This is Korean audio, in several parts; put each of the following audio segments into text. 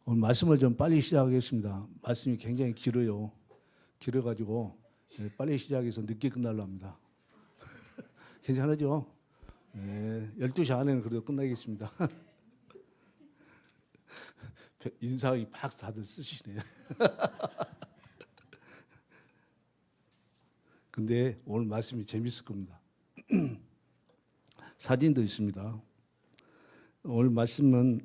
오늘 말씀을 좀 빨리 시작하겠습니다. 말씀이 굉장히 길어요. 길어가지고 빨리 시작해서 늦게 끝나려 합니다. 괜찮으죠? 12시 안에는 그래도 끝나겠습니다. 인사하기 막 다들 쓰시네. 근데 오늘 말씀이 재밌을 겁니다. 사진도 있습니다. 오늘 말씀은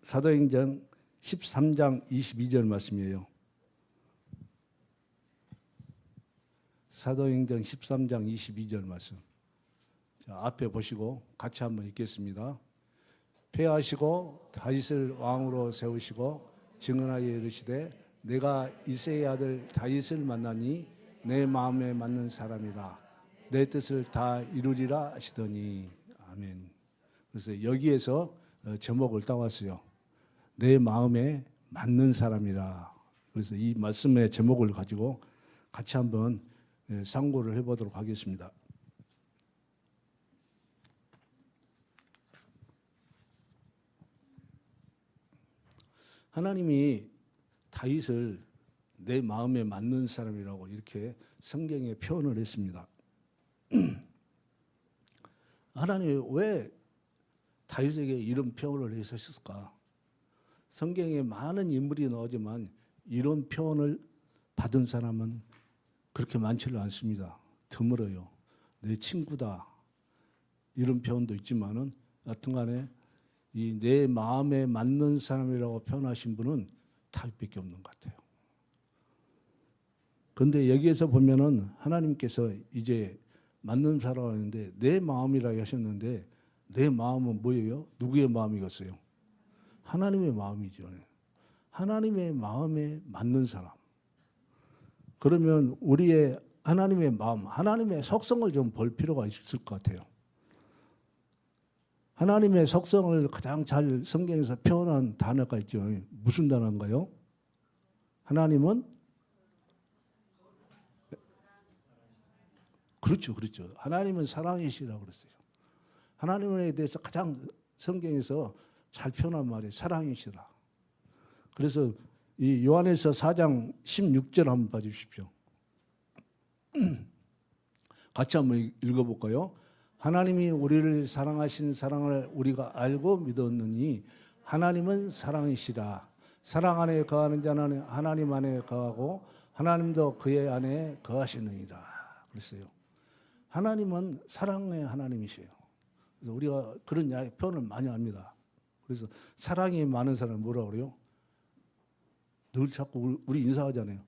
사도행전 13장 22절 말씀이에요. 사도행전 13장 22절 말씀. 자, 앞에 보시고 같이 한번 읽겠습니다. 폐하시고 다윗을 왕으로 세우시고 증언하여 이르시되 내가 이새의 아들 다윗을 만나니 내 마음에 맞는 사람이라 내 뜻을 다 이루리라 하시더니 아멘. 그래서 여기에서 제목을 따왔어요. 내 마음에 맞는 사람이라. 그래서 이 말씀의 제목을 가지고 같이 한번 상고를 해보도록 하겠습니다. 하나님이 다윗을 내 마음에 맞는 사람이라고 이렇게 성경에 표현을 했습니다. 하나님이 왜 다윗에게 이런 표현을 하셨을까? 성경에 많은 인물이 나오지만 이런 표현을 받은 사람은 그렇게 많지는 않습니다. 드물어요. 내 친구다 이런 표현도 있지만은 여튼간에 이 내 마음에 맞는 사람이라고 표현하신 분은 다윗밖에 없는 것 같아요. 그런데 여기에서 보면은 하나님께서 이제 맞는 사람인데 내 마음이라고 하셨는데 내 마음은 뭐예요? 누구의 마음이겠어요? 하나님의 마음이죠. 하나님의 마음에 맞는 사람. 그러면 우리의 하나님의 마음, 하나님의 속성을 좀 볼 필요가 있을 것 같아요. 하나님의 속성을 가장 잘 성경에서 표현한 단어가 있죠. 무슨 단어인가요? 하나님은 그렇죠. 하나님은 사랑이시라고 그랬어요. 하나님에 대해서 가장 성경에서 잘 표현한 말이 사랑이시라. 그래서 이 요한에서 4장 16절 한번 봐주십시오. 같이 한번 읽어볼까요? 하나님이 우리를 사랑하신 사랑을 우리가 알고 믿었느니 하나님은 사랑이시라. 사랑 안에 거하는 자는 하나님 안에 거하고 하나님도 그의 안에 거하시느니라. 그랬어요. 하나님은 사랑의 하나님이세요. 그래서 우리가 그런 표현을 많이 합니다. 그래서 사랑이 많은 사람은 뭐라고 그래요? 늘 자꾸 우리 인사하잖아요.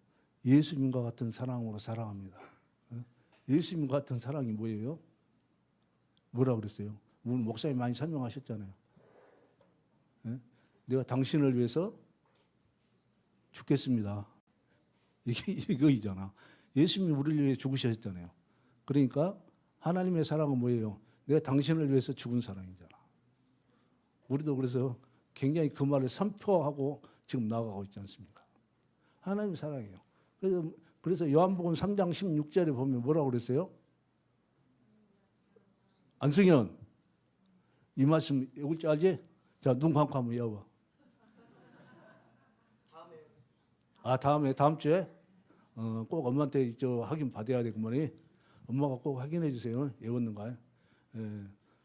예수님과 같은 사랑으로 사랑합니다. 예수님과 같은 사랑이 뭐예요? 뭐라고 그랬어요? 오늘 목사님 많이 설명하셨잖아요. 내가 당신을 위해서 죽겠습니다. 이거이잖아. 예수님이 우리를 위해 죽으셨잖아요. 그러니까 하나님의 사랑은 뭐예요? 내가 당신을 위해서 죽은 사랑이잖아. 우리도 그래서 굉장히 그 말을 선포하고 지금 나아가고 있지 않습니까? 하나님의 사랑이에요. 그래서 요한복음 3장 16절에 보면 뭐라고 그랬어요? 안승현, 이 말씀 읽을 줄 알지? 자, 눈 감고 한번 외워봐. 다음 주에? 꼭 엄마한테 확인 받아야 되구먼. 엄마가 꼭 확인해 주세요. 외웠는가?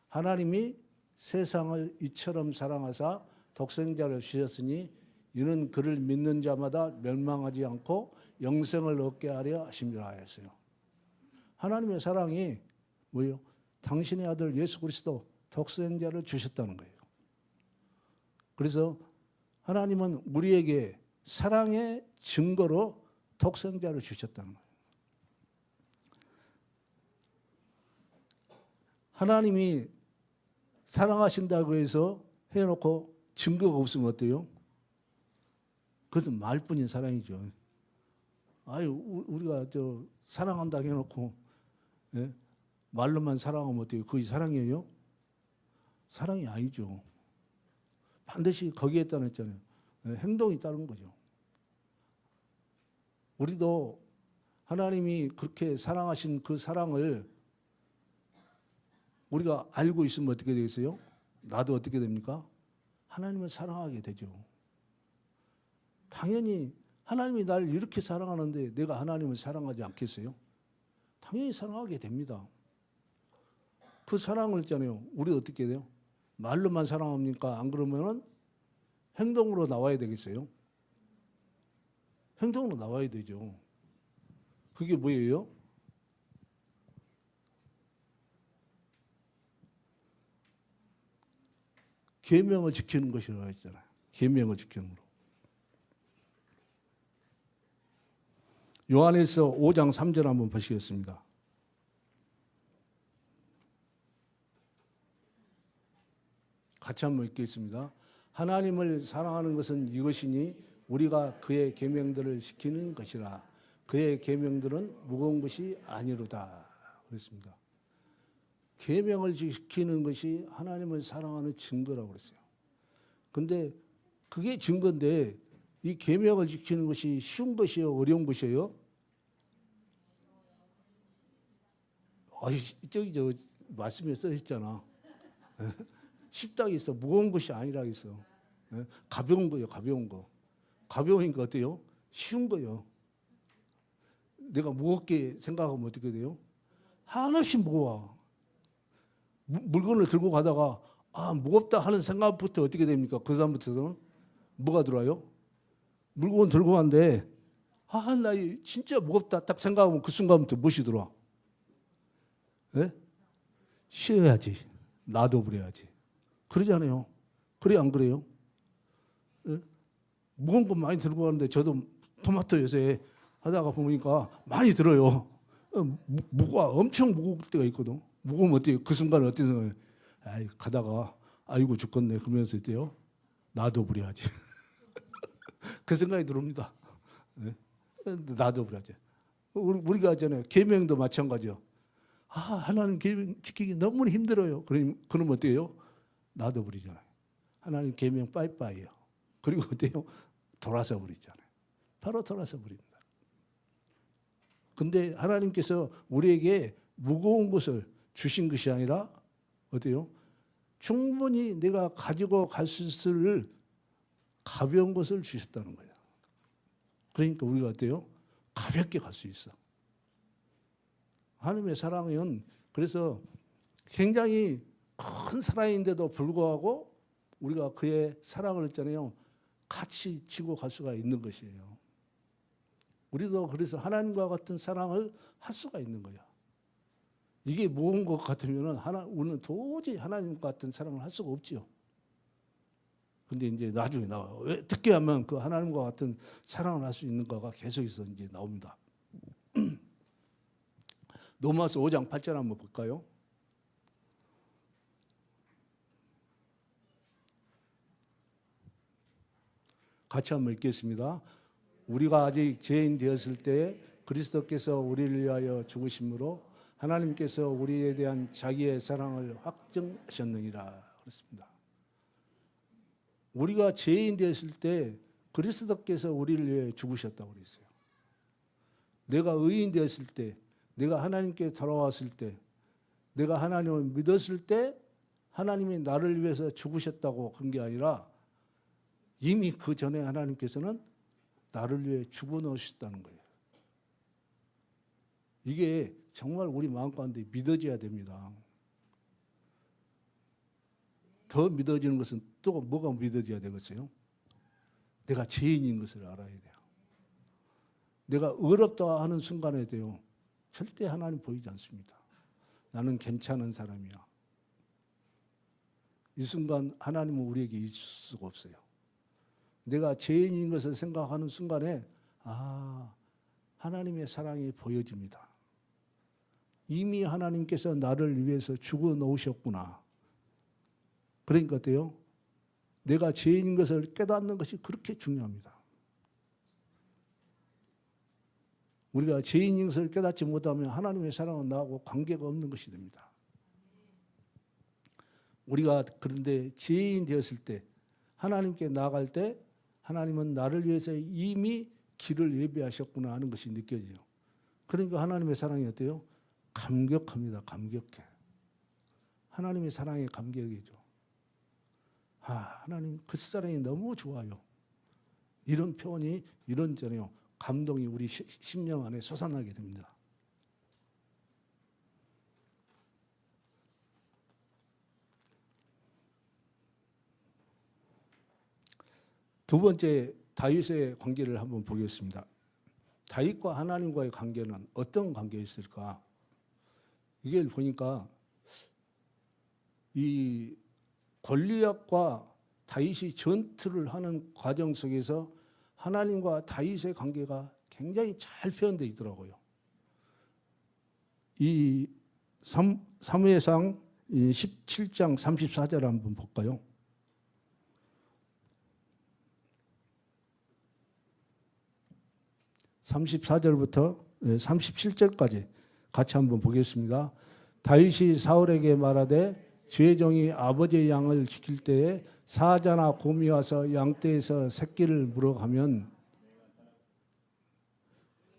하나님이 세상을 이처럼 사랑하사 독생자를 주셨으니 이는 그를 믿는 자마다 멸망하지 않고 영생을 얻게 하려 하심이라 하였어요. 하나님의 사랑이 뭐예요? 당신의 아들 예수 그리스도 독생자를 주셨다는 거예요. 그래서 하나님은 우리에게 사랑의 증거로 독생자를 주셨다는 거예요. 하나님이 사랑하신다고 해서 해놓고 증거가 없으면 어때요? 그것은 말뿐인 사랑이죠. 우리가 사랑한다고 해놓고 말로만 사랑하면 어때요? 그게 사랑이에요? 사랑이 아니죠. 반드시 거기에 따르잖아요. 행동이 따른 거죠. 우리도 하나님이 그렇게 사랑하신 그 사랑을 우리가 알고 있으면 어떻게 되겠어요? 나도 어떻게 됩니까? 하나님을 사랑하게 되죠. 당연히 하나님이 날 이렇게 사랑하는데 내가 하나님을 사랑하지 않겠어요? 당연히 사랑하게 됩니다. 그 사랑을 있잖아요. 우리 어떻게 돼요? 말로만 사랑합니까? 안 그러면은 행동으로 나와야 되겠어요? 행동으로 나와야 되죠. 그게 뭐예요? 계명을 지키는 것이라고 했잖아요. 계명을 지키는 거. 요한일서 5장 3절 한번 보시겠습니다. 같이 한번 읽겠습니다. 하나님을 사랑하는 것은 이것이니 우리가 그의 계명들을 지키는 것이라. 그의 계명들은 무거운 것이 아니로다. 그랬습니다. 계명을 지키는 것이 하나님을 사랑하는 증거라고 그랬어요. 근데 그게 증거인데 이 계명을 지키는 것이 쉬운 것이요, 어려운 것이에요? 저기 저 말씀에 써 있잖아. 쉽다고 있어. 무거운 것이 아니라고 있어. 가벼운 거예요, 가벼운 거. 가벼우니까 어때요? 쉬운 거예요. 내가 무겁게 생각하면 어떻게 돼요? 한없이 무거워. 물건을 들고 가다가 무겁다 하는 생각부터 어떻게 됩니까? 그 사람부터는 뭐가 들어와요? 물건 들고 갔는데 나 진짜 무겁다 딱 생각하면 그 순간부터 무엇이 들어와? 네? 쉬어야지. 놔둬버려야지. 그러잖아요. 그래 안 그래요? 네? 무거운 거 많이 들고 가는데 저도 토마토 요새 하다가 보니까 많이 들어요. 무거워. 엄청 무거울 때가 있거든. 무거우면 어때요? 그 순간에 어떤 생각이? 가다가 아이고 죽겠네 그러면서 어때요? 놔둬버려야지. 그 생각이 들어옵니다. 네? 놔둬버려야지. 우리가 하잖아요. 계명도 마찬가지요. 하나님 계명 지키기 너무 힘들어요. 그러면 어때요? 놔둬버리잖아요. 하나님 계명 빠이빠이예요. 그리고 어때요? 돌아서 버리잖아요. 바로 돌아서 버립니다. 근데 하나님께서 우리에게 무거운 것을 주신 것이 아니라 어때요? 충분히 내가 가지고 갈 수 있을 가벼운 것을 주셨다는 거예요. 그러니까 우리가 어때요? 가볍게 갈 수 있어. 하나님의 사랑은 그래서 굉장히 큰 사랑인데도 불구하고 우리가 그의 사랑을 했잖아요. 같이 지고 갈 수가 있는 것이에요. 우리도 그래서 하나님과 같은 사랑을 할 수가 있는 거예요. 이게 무거운 것 같으면 우리는 도저히 하나님과 같은 사랑을 할 수가 없지요. 근데 이제 나중에 나와요. 왜 어떻게 하면 그 하나님과 같은 사랑을 할 수 있는가가 계속해서 이제 나옵니다. 로마서 5장 8절 한번 볼까요? 같이 한번 읽겠습니다. 우리가 아직 죄인 되었을 때 그리스도께서 우리를 위하여 죽으심으로 하나님께서 우리에 대한 자기의 사랑을 확증하셨느니라 그랬습니다. 우리가 죄인 되었을 때 그리스도께서 우리를 위해 죽으셨다고 그랬어요. 내가 의인 되었을 때, 내가 하나님께 돌아왔을 때, 내가 하나님을 믿었을 때 하나님이 나를 위해서 죽으셨다고 한 게 아니라 이미 그 전에 하나님께서는 나를 위해 죽어 놓으셨다는 거예요. 이게 정말 우리 마음 가운데 믿어져야 됩니다. 더 믿어지는 것은 또 뭐가 믿어져야 되겠어요? 내가 죄인인 것을 알아야 돼요. 내가 의롭다 하는 순간에 돼요. 절대 하나님 보이지 않습니다. 나는 괜찮은 사람이야. 이 순간 하나님은 우리에게 있을 수가 없어요. 내가 죄인인 것을 생각하는 순간에 하나님의 사랑이 보여집니다. 이미 하나님께서 나를 위해서 죽어 놓으셨구나. 그러니까 어때요? 내가 죄인인 것을 깨닫는 것이 그렇게 중요합니다. 우리가 죄인인 것을 깨닫지 못하면 하나님의 사랑은 나하고 관계가 없는 것이 됩니다. 우리가 그런데 죄인 되었을 때 하나님께 나아갈 때 하나님은 나를 위해서 이미 길을 예비하셨구나 하는 것이 느껴져요. 그러니까 하나님의 사랑이 어때요? 감격합니다. 감격해. 하나님의 사랑에 감격이죠. 하나님 그 사랑이 너무 좋아요. 이런 표현이 이런저런 감동이 우리 심령 안에 솟아나게 됩니다. 두 번째 다윗의 관계를 한번 보겠습니다. 다윗과 하나님과의 관계는 어떤 관계였을까? 이걸 보니까 이 골리앗과 다윗이 전투를 하는 과정 속에서 하나님과 다윗의 관계가 굉장히 잘 표현되어 있더라고요. 이 사무엘상 17장 34절 한번 볼까요? 34절부터 37절까지 같이 한번 보겠습니다. 다윗이 사울에게 말하되 주의 종이 아버지의 양을 지킬 때에 사자나 곰이 와서 양떼에서 새끼를 물어가면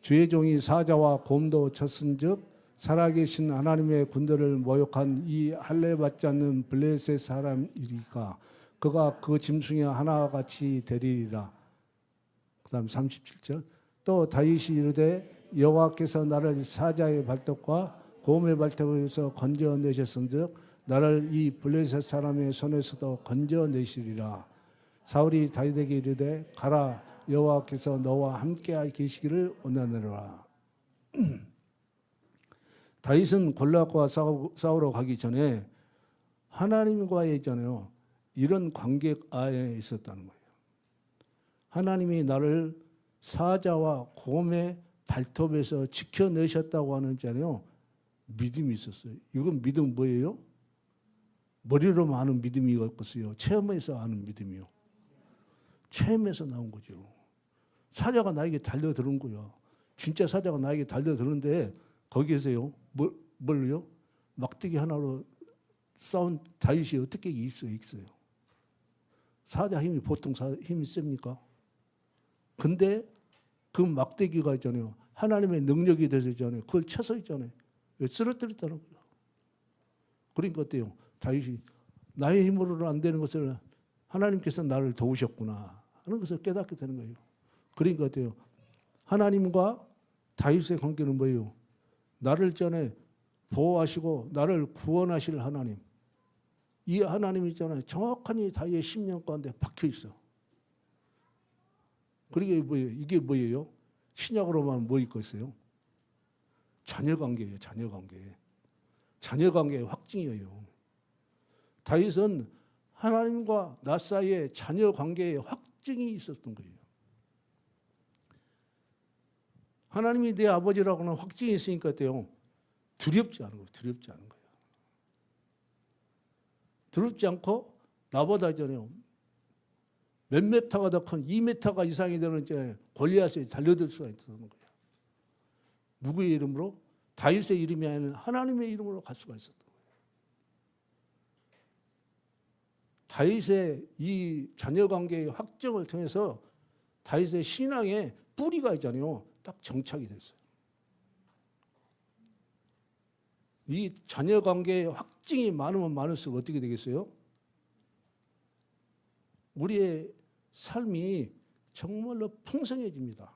주의 종이 사자와 곰도 쳤은즉 살아계신 하나님의 군대를 모욕한 이 할례 받지 않는 블레셋 사람이리까 그가 그 짐승의 하나와 같이 되리리라. 그 다음 37절 또 다윗이 이르되 여호와께서 나를 사자의 발톱과 곰의 발톱에서 건져내셨은즉 나를 이 블레셋 사람의 손에서도 건져내시리라. 사울이 다윗에게 이르되 가라 여호와께서 너와 함께 계시기를 원하노라. 다윗은 골리앗과 싸우러 가기 전에 하나님과의 있잖아요. 이런 관계 안에 있었다는 거예요. 하나님이 나를 사자와 곰의 발톱에서 지켜내셨다고 하는잖아요. 믿음이 있었어요. 이건 믿음 뭐예요? 머리로만 아는 믿음이 없겠어요. 체험에서 아는 믿음이요. 체험에서 나온 거죠. 사자가 나에게 달려드는 거야. 진짜 사자가 나에게 달려드는데 거기에서요. 뭘요? 막대기 하나로 싸운 다윗이 어떻게 이겼어요? 사자 힘이 보통 힘이 셉니까? 근데 그 막대기가 있잖아요. 하나님의 능력이 돼서 있잖아요. 그걸 쳐서 있잖아요. 쓰러뜨렸다는 거예요. 그러니까 어때요? 다윗이 나의 힘으로는 안 되는 것을 하나님께서 나를 도우셨구나 하는 것을 깨닫게 되는 거예요. 그러니까 어때요? 하나님과 다윗의 관계는 뭐예요? 나를 전에 보호하시고 나를 구원하실 하나님. 이 하나님이 있잖아요. 정확하니 다윗의 심령 가운데 박혀 있어. 그러게 뭐예요? 이게 뭐예요? 신약으로만 뭐 있겠어요? 자녀 관계예요. 자녀 관계. 자녀 관계의 확증이에요. 다윗은 하나님과 나 사이에 자녀 관계의 확증이 있었던 거예요. 하나님이 내 아버지라고 하는 확증이 있으니까 어때요? 두렵지 않은 거예요. 두렵지 않은 거예요. 두렵지 않고 나보다 전에요. 몇 메타가 더 큰 2메타가 이상이 되는 이제 골리앗에 달려들 수가 있었던 거예요. 누구의 이름으로? 다윗의 이름이 아니라 하나님의 이름으로 갈 수가 있었던 거예요. 다윗의 이 자녀관계의 확정을 통해서 다윗의 신앙의 뿌리가 있잖아요. 딱 정착이 됐어요. 이 자녀관계의 확증이 많으면 많을수록 어떻게 되겠어요? 우리의 삶이 정말로 풍성해집니다.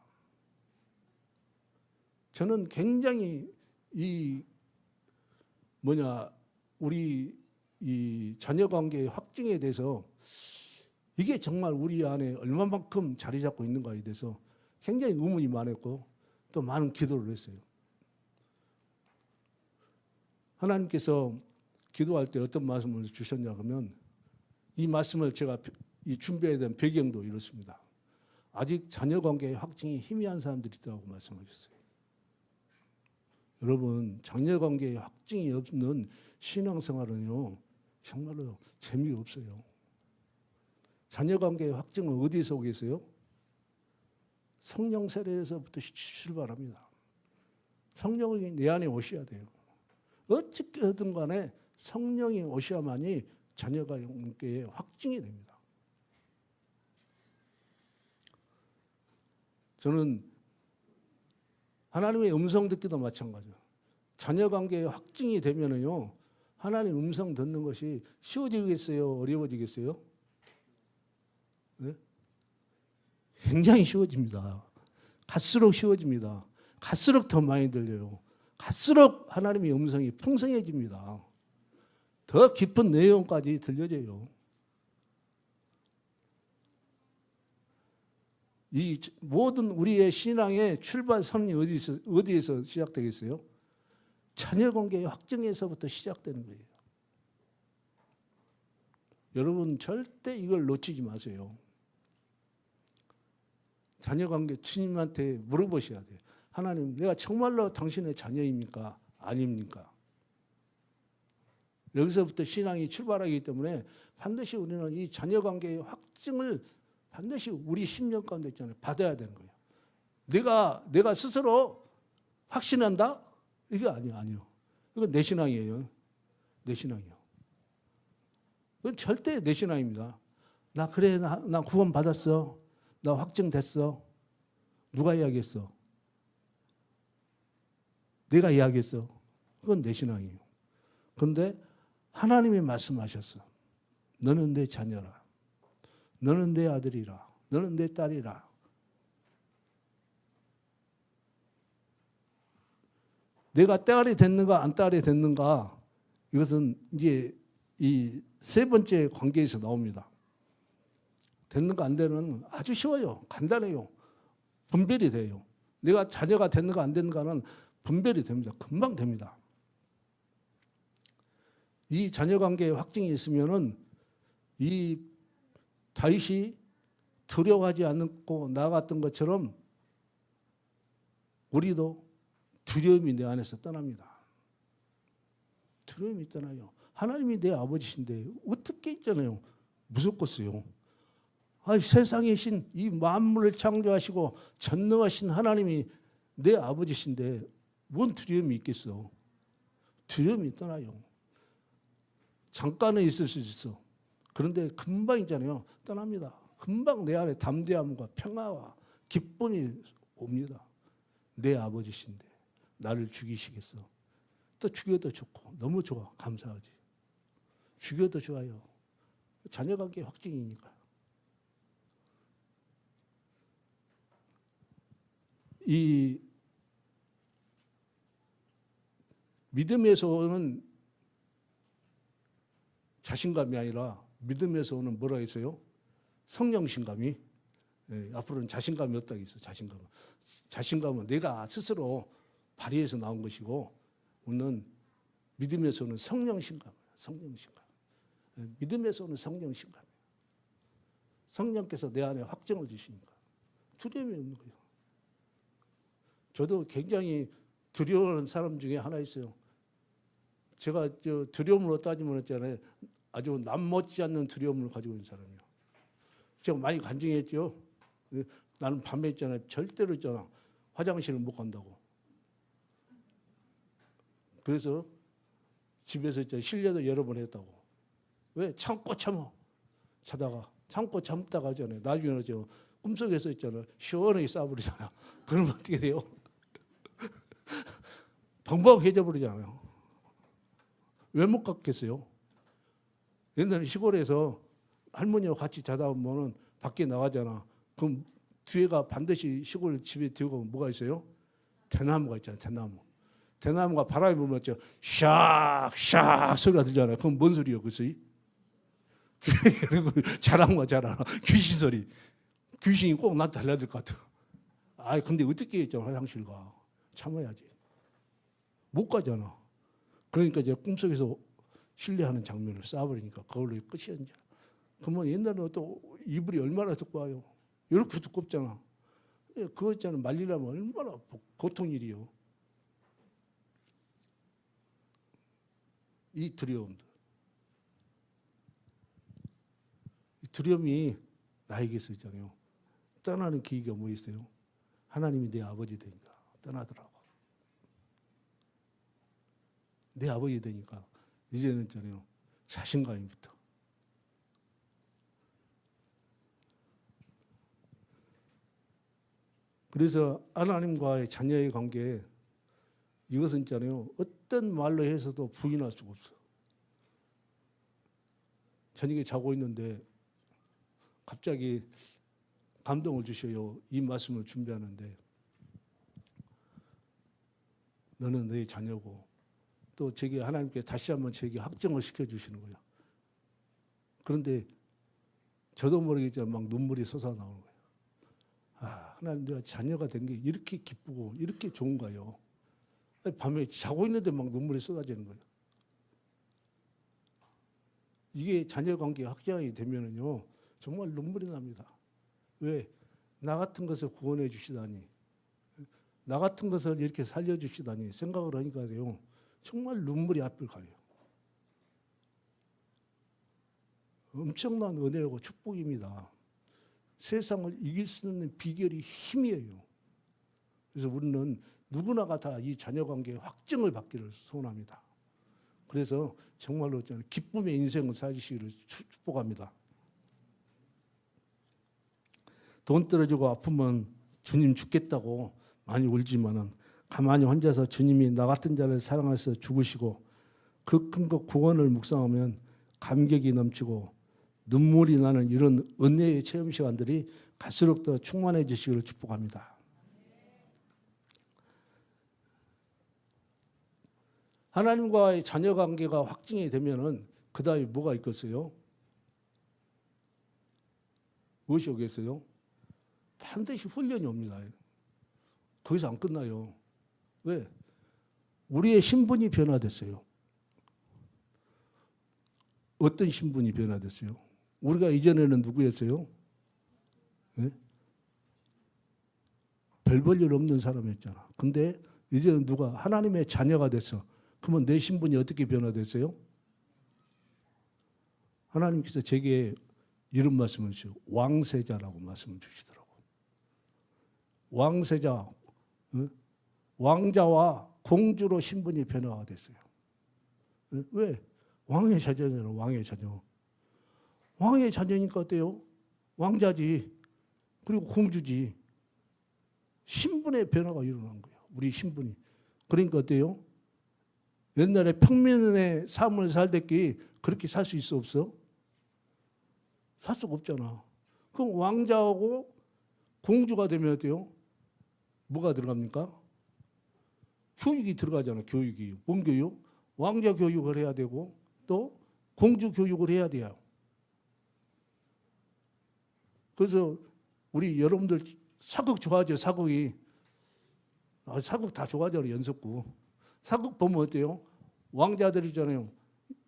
저는 굉장히 우리 이 자녀관계의 확증에 대해서 이게 정말 우리 안에 얼마만큼 자리 잡고 있는가에 대해서 굉장히 의문이 많았고 또 많은 기도를 했어요. 하나님께서 기도할 때 어떤 말씀을 주셨냐 그러면 이 말씀을 제가 이 준비해야 되는 배경도 이렇습니다. 아직 자녀관계의 확증이 희미한 사람들이 있다고 말씀하셨어요. 여러분 자녀관계의 확증이 없는 신앙생활은요 정말로 재미가 없어요. 자녀관계의 확증은 어디에서 오겠어요? 성령 세례에서부터 출발합니다. 성령이 내 안에 오셔야 돼요. 어떻게든 간에 성령이 오셔야만이 자녀관계의 확증이 됩니다. 저는 하나님의 음성 듣기도 마찬가지예요. 자녀관계의 확증이 되면은요, 하나님 음성 듣는 것이 쉬워지겠어요? 어려워지겠어요? 네? 굉장히 쉬워집니다. 갈수록 쉬워집니다. 갈수록 더 많이 들려요. 갈수록 하나님의 음성이 풍성해집니다. 더 깊은 내용까지 들려져요. 이 모든 우리의 신앙의 출발선이 어디에서 시작되겠어요? 자녀관계의 확증에서부터 시작되는 거예요. 여러분 절대 이걸 놓치지 마세요. 자녀관계 주님한테 물어보셔야 돼요. 하나님, 내가 정말로 당신의 자녀입니까? 아닙니까? 여기서부터 신앙이 출발하기 때문에 반드시 우리는 이 자녀관계의 확증을 반드시 우리 심령 가운데 있잖아요. 받아야 되는 거예요. 내가 스스로 확신한다? 이게 아니요. 이건 내 신앙이에요. 내 신앙이요. 이건 절대 내 신앙입니다. 나 그래, 나 구원 받았어. 나 확증됐어. 누가 이야기했어? 내가 이야기했어. 그건 내 신앙이에요. 그런데 하나님이 말씀하셨어. 너는 내 자녀라. 너는 내 아들이라. 너는 내 딸이라. 내가 딸이 됐는가 안 딸이 됐는가, 이것은 이제 이 세 번째 관계에서 나옵니다. 됐는가 안 되는 아주 쉬워요. 간단해요. 분별이 돼요. 내가 자녀가 됐는가 안 됐는가는 분별이 됩니다. 금방 됩니다. 이 자녀 관계의 확증이 있으면은 이 다윗이 두려워하지 않고 나아갔던 것처럼 우리도 두려움이 내 안에서 떠납니다. 두려움이 떠나요. 하나님이 내 아버지신데 어떻게 있잖아요. 무섭겠어요. 세상의 신, 이 만물을 창조하시고 전능하신 하나님이 내 아버지신데 뭔 두려움이 있겠어. 두려움이 떠나요. 잠깐은 있을 수 있어. 그런데 금방 있잖아요. 떠납니다. 금방 내 안에 담대함과 평화와 기쁨이 옵니다. 내 아버지신데 나를 죽이시겠어. 또 죽여도 좋고 너무 좋아. 감사하지. 죽여도 좋아요. 자녀관계 확증이니까. 이 믿음에서 오는 자신감이 아니라 믿음에서 오는 뭐라 했어요? 성령신감이. 앞으로는 자신감이 없다고 했어요. 자신감은 내가 스스로 발휘해서 나온 것이고, 오늘 믿음에서 오는 성령신감. 믿음에서 오는 성령신감. 성령께서 내 안에 확정을 주시니까 두려움이 없는 거예요. 저도 굉장히 두려워하는 사람 중에 하나 있어요. 제가 두려움으로 따지면 있잖아요. 아주 남 못지않는 두려움을 가지고 있는 사람이에요. 제가 많이 간증했죠. 나는 밤에 있잖아요. 절대로 있잖아. 화장실을 못 간다고. 그래서 집에서 있잖아요. 실례도 여러 번 했다고. 왜? 참고 참다가 있잖아요. 나중에는 꿈속에서 있잖아요. 시원하게 싸버리잖아요. 그러면 어떻게 돼요? 벙벙해져 버리잖아요. 왜 못 갔겠어요? 옛날에 시골에서 할머니와 같이 자다 보면 밖에 나가잖아. 그럼 뒤에가 반드시 시골 집에 뒤가 뭐가 있어요? 대나무가 있잖아요. 대나무가 바람이 불면 샥샥 소리가 들잖아요. 그럼 뭔 소리예요? 그 소리? 그리고 자랑만 잘하나. 귀신 소리. 귀신이 꼭 나한테 달려들 것 같아. 근데 어떻게 했잖아. 화장실 가. 참아야지. 못 가잖아. 그러니까 이제 꿈속에서 신뢰하는 장면을 쌓아버리니까 그걸로 끝이야 이제. 그러면 옛날에는 또 이불이 얼마나 두꺼워요. 이렇게 두껍잖아. 그거 있잖아. 말리려면 얼마나 보통 일이요. 이 두려움들. 이 두려움이 나에게서 있잖아요. 떠나는 계기가 뭐 있어요? 하나님이 내 아버지 되니까 떠나더라고. 내 아버지 되니까 이제는 있잖아요. 자신감이 붙어. 그래서 하나님과의 자녀의 관계, 이것은 있잖아요. 어떤 말로 해서도 부인할 수가 없어. 저녁에 자고 있는데 갑자기 감동을 주셔요. 이 말씀을 준비하는데 너는 너의 자녀고 또 제게 하나님께 다시 한번 제게 확정을 시켜주시는 거예요. 그런데 저도 모르겠지만 막 눈물이 솟아나오는 거예요. 아, 하나님 내가 자녀가 된 게 이렇게 기쁘고 이렇게 좋은가요? 밤에 자고 있는데 막 눈물이 쏟아지는 거예요. 이게 자녀 관계 확장이 되면은요 정말 눈물이 납니다. 왜? 나 같은 것을 구원해 주시다니, 나 같은 것을 이렇게 살려 주시다니 생각을 하니까요 정말 눈물이 앞을 가려요. 엄청난 은혜고 축복입니다. 세상을 이길 수 있는 비결이 힘이에요. 그래서 우리는 누구나가 다 이 자녀 관계의 확증을 받기를 소원합니다. 그래서 정말로 저는 기쁨의 인생을 사시기를 축복합니다. 돈 떨어지고 아프면 주님 죽겠다고 많이 울지만은 가만히 혼자서 주님이 나 같은 자를 사랑하셔서 죽으시고 그 큰 것 구원을 묵상하면 감격이 넘치고 눈물이 나는 이런 은혜의 체험 시간들이 갈수록 더 충만해지시기를 축복합니다. 하나님과의 자녀 관계가 확증이 되면은 그 다음에 뭐가 있겠어요? 무엇이 오겠어요? 반드시 훈련이 옵니다. 거기서 안 끝나요. 왜? 우리의 신분이 변화됐어요. 어떤 신분이 변화됐어요? 우리가 이전에는 누구였어요? 네? 별 볼 일 없는 사람이었잖아. 근데 이제는 누가 하나님의 자녀가 됐어. 그러면 내 신분이 어떻게 변화됐어요? 하나님께서 제게 이런 말씀을 주시고 왕세자라고 말씀을 주시더라고. 왕세자, 왕자와 공주로 신분이 변화가 됐어요. 왜? 왕의 자녀잖아. 왕의 자녀. 왕의 자녀니까 어때요? 왕자지. 그리고 공주지. 신분의 변화가 일어난 거예요. 우리 신분이. 그러니까 어때요? 옛날에 평민의 삶을 살랬기 그렇게 살 수 있어 없어? 살 수가 없잖아. 그럼 왕자하고 공주가 되면 어때요? 뭐가 들어갑니까? 교육이 들어가잖아. 교육이. 뭔 교육? 왕자 교육을 해야 되고 또 공주 교육을 해야 돼요. 그래서 우리 여러분들 사극 좋아하죠. 사극이. 사극 다 좋아하잖아요. 연속구. 사극 보면 어때요? 왕자들이잖아요.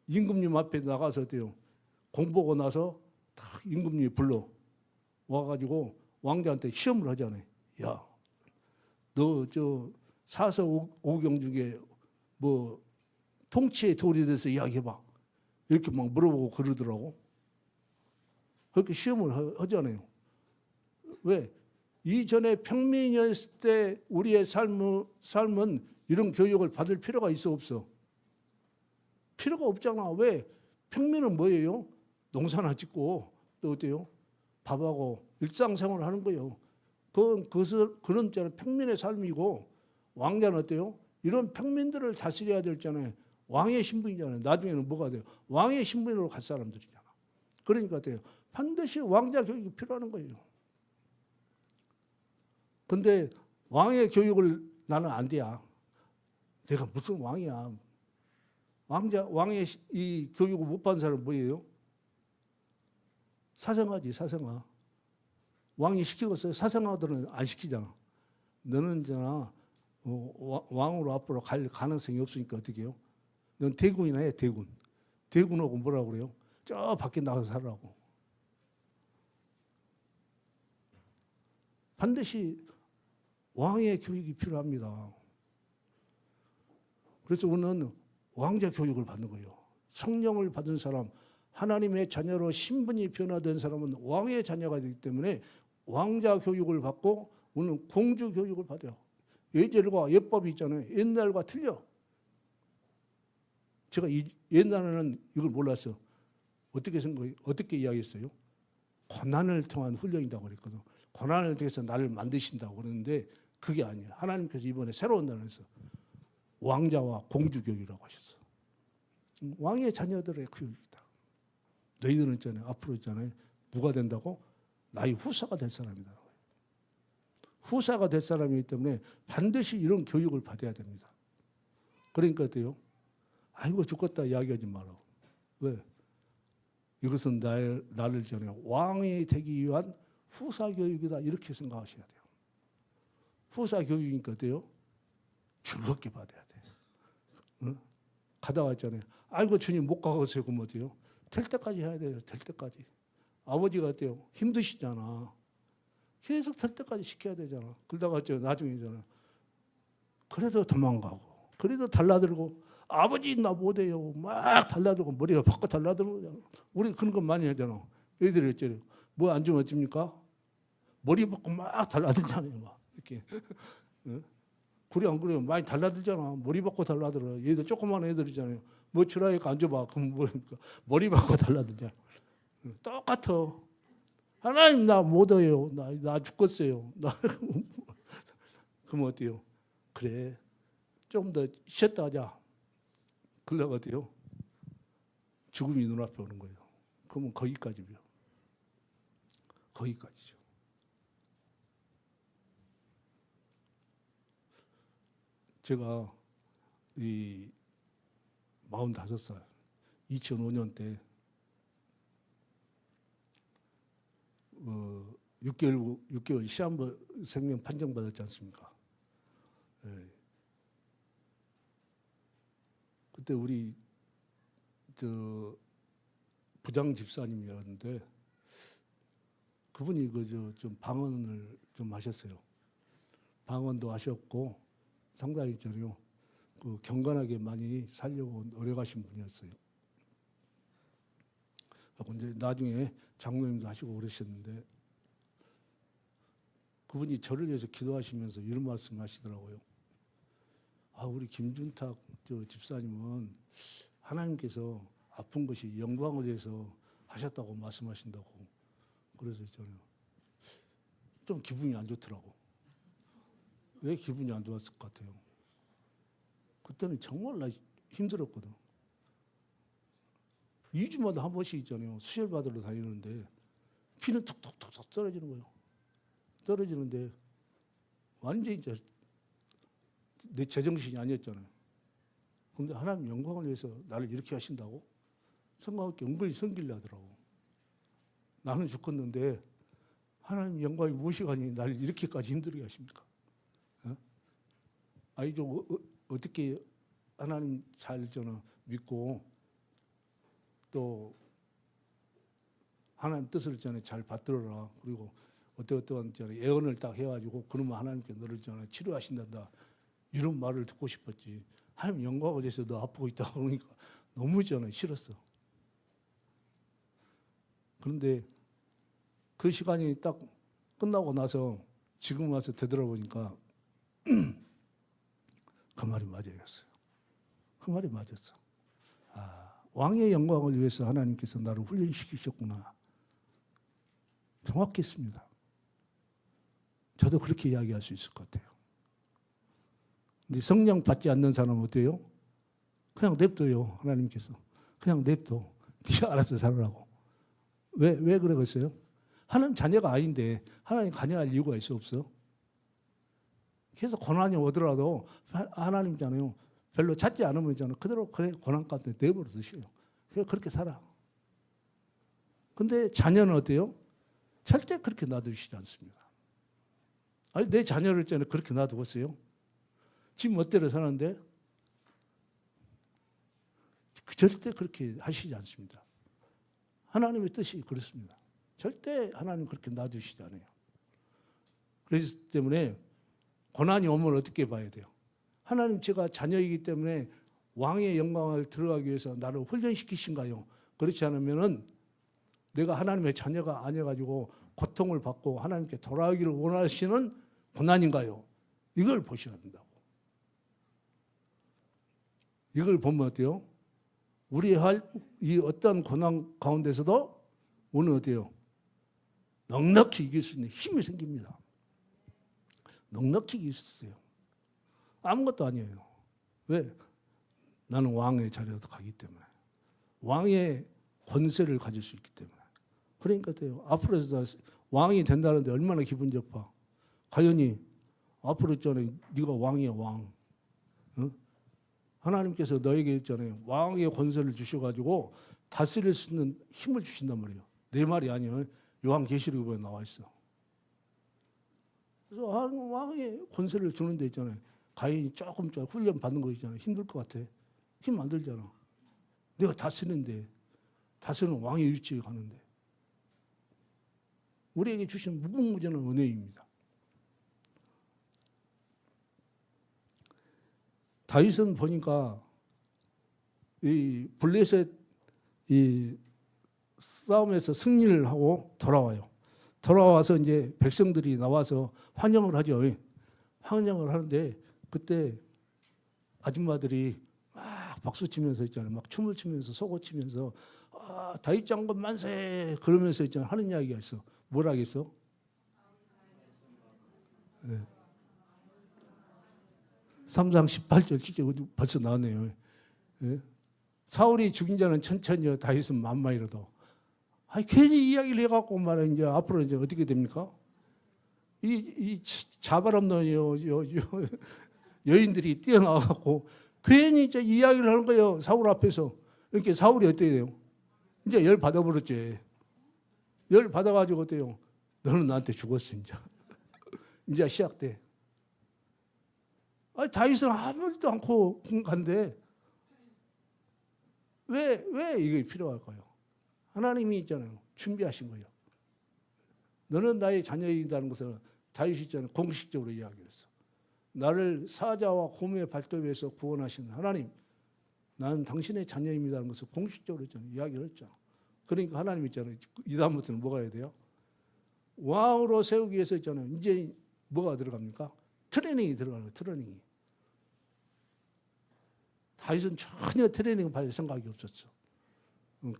임금님 앞에 나가서 어때요? 공보고 나서 딱 임금님이 불러 와가지고 왕자한테 시험을 하잖아요. 야, 너 저 사서오경 중에 뭐 통치의 도리 돼서 이야기해봐. 이렇게 막 물어보고 그러더라고. 그렇게 시험을 하잖아요. 왜? 이전에 평민이었을 때 우리의 삶은 이런 교육을 받을 필요가 있어 없어? 필요가 없잖아. 왜? 평민은 뭐예요? 농사나 짓고 또 어때요? 밥하고 일상생활을 하는 거예요. 그런 평민의 삶이고 왕자는 어때요? 이런 평민들을 다스려야 되잖아요. 왕의 신분이잖아요. 나중에는 뭐가 돼요? 왕의 신분으로 갈 사람들이잖아. 그러니까 어때요? 반드시 왕자 교육이 필요한 거예요. 근데 왕의 교육을 나는 안 돼야. 내가 무슨 왕이야. 왕의 이 교육을 못 받은 사람은 뭐예요? 사생아지, 사생아. 왕이 시키겠어요? 사생아들은 안 시키잖아. 너는 있잖아, 왕으로 앞으로 갈 가능성이 없으니까 어떻게 해요? 넌 대군이나 해, 대군. 대군하고 뭐라고 그래요? 저 밖에 나가서 살라고. 반드시 왕의 교육이 필요합니다. 그래서 우리는 왕자 교육을 받는 거예요. 성령을 받은 사람, 하나님의 자녀로 신분이 변화된 사람은 왕의 자녀가 되기 때문에 왕자 교육을 받고 우리는 공주 교육을 받아요. 예절과 예법이 있잖아요. 옛날과 틀려. 제가 옛날에는 이걸 몰랐어. 어떻게 이야기했어요? 고난을 통한 훈련이라고 그랬거든. 고난을 통해서 나를 만드신다고 그러는데 그게 아니에요. 하나님께서 이번에 새로운 단어에서 왕자와 공주 교육이라고 하셨어. 왕의 자녀들의 교육이다. 너희들은 있잖아요. 앞으로 있잖아요. 누가 된다고? 나의 후사가 될 사람이다. 후사가 될 사람이기 때문에 반드시 이런 교육을 받아야 됩니다. 그러니까 어때요? 아이고 죽겠다 이야기하지 마라. 왜? 이것은 나를 전에 왕이 되기 위한 후사 교육이다 이렇게 생각하셔야 돼요. 후사 교육이니까 어때요? 즐겁게 받아야 돼요. 응? 가다가 있잖아요. 아이고 주님 못 가겠어요. 그럼 어때요? 될 때까지 해야 돼요. 될 때까지. 아버지가 어때요? 힘드시잖아. 계속 될 때까지 시켜야 되잖아. 그러다가 나중에잖아. 그래도 도망가고, 그래도 달라들고, 아버지 나 못해요. 막 달라들고, 머리가 바꿔 달라들고. 우리 그런 거 많이 하잖아. 애들이 했잖아요. 뭐 안 주면 어쩝니까? 머리 바꿔 막 달라들잖아요. 막 이렇게. 그래 안 그래요? 많이 달라들잖아. 머리 바꿔 달라들어. 얘들 조그만 애들이잖아요. 뭐 주라니까 앉아봐. 그럼 뭐니까 머리 바꿔 달라들잖아. 똑같아. 하나님 나 못해요. 나 죽겠어요. 그럼 어때요? 그래. 좀 더 쉬었다 하자. 그러다가 어때요? 죽음이 눈앞에 오는 거예요. 그러면 거기까지요. 거기까지죠. 제가 이 45살 2005년 때 6개월 시한부 생명 판정 받았지 않습니까? 예. 그때 우리 부장 집사님이었는데 그분이 좀 방언을 좀 하셨어요. 방언도 하셨고 상당히 경건하게 많이 살려고 노력하신 분이었어요. 이제 나중에 장로님도 하시고 그러셨는데 그분이 저를 위해서 기도하시면서 이런 말씀 하시더라고요. 우리 김준탁 집사님은 하나님께서 아픈 것이 영광을 위해서 하셨다고 말씀하신다고. 그래서 저는 좀 기분이 안 좋더라고. 왜 기분이 안 좋았을 것 같아요? 그때는 정말 나 힘들었거든. 2주마다 한 번씩 있잖아요. 수혈 받으러 다니는데 피는 툭툭툭 떨어지는 거예요. 떨어지는데 완전히 이제 내 제정신이 아니었잖아요. 그런데 하나님 영광을 위해서 나를 이렇게 하신다고? 생각할 게 은근히 성길래 하더라고. 나는 죽겠는데 하나님 영광이 무엇이가니 나를 이렇게까지 힘들게 하십니까? 어떻게 하나님 잘 믿고 또 하나님 뜻을 잘 받들어라. 그리고 어떠한 예언을 딱 해가지고 그러면 하나님께 너를 치료하신단다. 이런 말을 듣고 싶었지. 하나님 영광을 위해서 너 아프고 있다 그러니까 너무 싫었어. 그런데 그 시간이 딱 끝나고 나서 지금 와서 되돌아보니까 그 말이 맞아였어요. 그 말이 맞았어. 왕의 영광을 위해서 하나님께서 나를 훈련시키셨구나. 정확했습니다. 저도 그렇게 이야기할 수 있을 것 같아요. 근데 성령 받지 않는 사람은 어때요? 그냥 냅둬요. 하나님께서. 그냥 냅둬. 네가 알아서 살으라고. 왜 그러겠어요? 하나님 자녀가 아닌데 하나님 관여할 이유가 있어 없어? 계속 고난이 오더라도 하나님잖아요. 별로 찾지 않으면 있잖아요. 그대로 그래 고난 가운데 내버려 두셔요. 그렇게 살아. 근데 자녀는 어때요? 절대 그렇게 놔두시지 않습니다. 아니 내 자녀를 그렇게 놔두겠어요? 지금 멋대로 사는데 절대 그렇게 하시지 않습니다. 하나님의 뜻이 그렇습니다. 절대 하나님 그렇게 놔두시지 않아요. 그렇기 때문에 고난이 오면 어떻게 봐야 돼요? 하나님 제가 자녀이기 때문에 왕의 영광을 들어가기 위해서 나를 훈련시키신가요? 그렇지 않으면은 내가 하나님의 자녀가 아니어가지고 고통을 받고 하나님께 돌아오기를 원하시는 고난인가요? 이걸 보셔야 된다고. 이걸 보면 어때요? 우리 이 어떤 고난 가운데서도 오늘 어때요? 넉넉히 이길 수 있는 힘이 생깁니다. 넉넉히 이길 수 있어요. 아무것도 아니에요. 왜? 나는 왕의 자리로 가기 때문에. 왕의 권세를 가질 수 있기 때문에. 그러니까 돼요. 앞으로서 왕이 된다는데 얼마나 기분 좋아. 과연이 앞으로 있잖아요. 네가 왕이야 왕. 어? 하나님께서 너에게 있잖아요. 왕의 권세를 주셔가지고 다스릴 수 있는 힘을 주신단 말이에요. 내 말이 아니에요. 요한계시록에 나와 있어. 그래서 왕의 권세를 주는 데 있잖아요. 가인이 조금 훈련 받는 거 있잖아요. 힘들 것 같아. 힘 안 들잖아. 내가 다스리는데, 다스리는 왕의 위치에 가는데. 우리에게 주신 무궁무진한 은혜입니다. 다윗은 보니까 이 블레셋 이 싸움에서 승리를 하고 돌아와요. 돌아와서 이제 백성들이 나와서 환영을 하죠. 환영을 하는데 그때 아줌마들이 막 박수 치면서 있잖아요. 막 춤을 추면서 소고 치면서 아, 다윗 장군 만세 그러면서 있잖아요. 하는 이야기가 있어. 뭐라 하겠어? 네. 3장 18절 진짜 벌써 나왔네요. 네. 사울이 죽인 자는 천천히요 다윗은 만만이라도. 아니 괜히 이야기를 해갖고 말은 이제 앞으로 이제 어떻게 됩니까? 이 자발없는 여인들이 뛰어나와갖고 괜히 이제 이야기를 하는 거예요. 사울 앞에서. 이렇게 사울이 어떻게 돼요? 이제 열 받아버렸지. 열 받아가지고 어때요? 너는 나한테 죽었어 이제. 이제 시작돼. 아니 다윗은 아무렇지도 않고 간데 왜 이게 필요할까요? 하나님이 있잖아요. 준비하신 거예요. 너는 나의 자녀이다는 것을 다윗이 있잖아요. 공식적으로 이야기를 했어. 나를 사자와 곰의 발톱에서 구원하신 하나님, 나는 당신의 자녀입니다는 것을 공식적으로 있잖아요. 이야기를 했잖아. 그러니까 하나님 있잖아요. 이 다음부터는 뭐가 해야 돼요? 왕으로 세우기 위해서 있잖아요. 이제 뭐가 들어갑니까? 트레이닝이 들어가는 거예요. 트레이닝이. 다윗은 전혀 트레이닝 받을 생각이 없었어.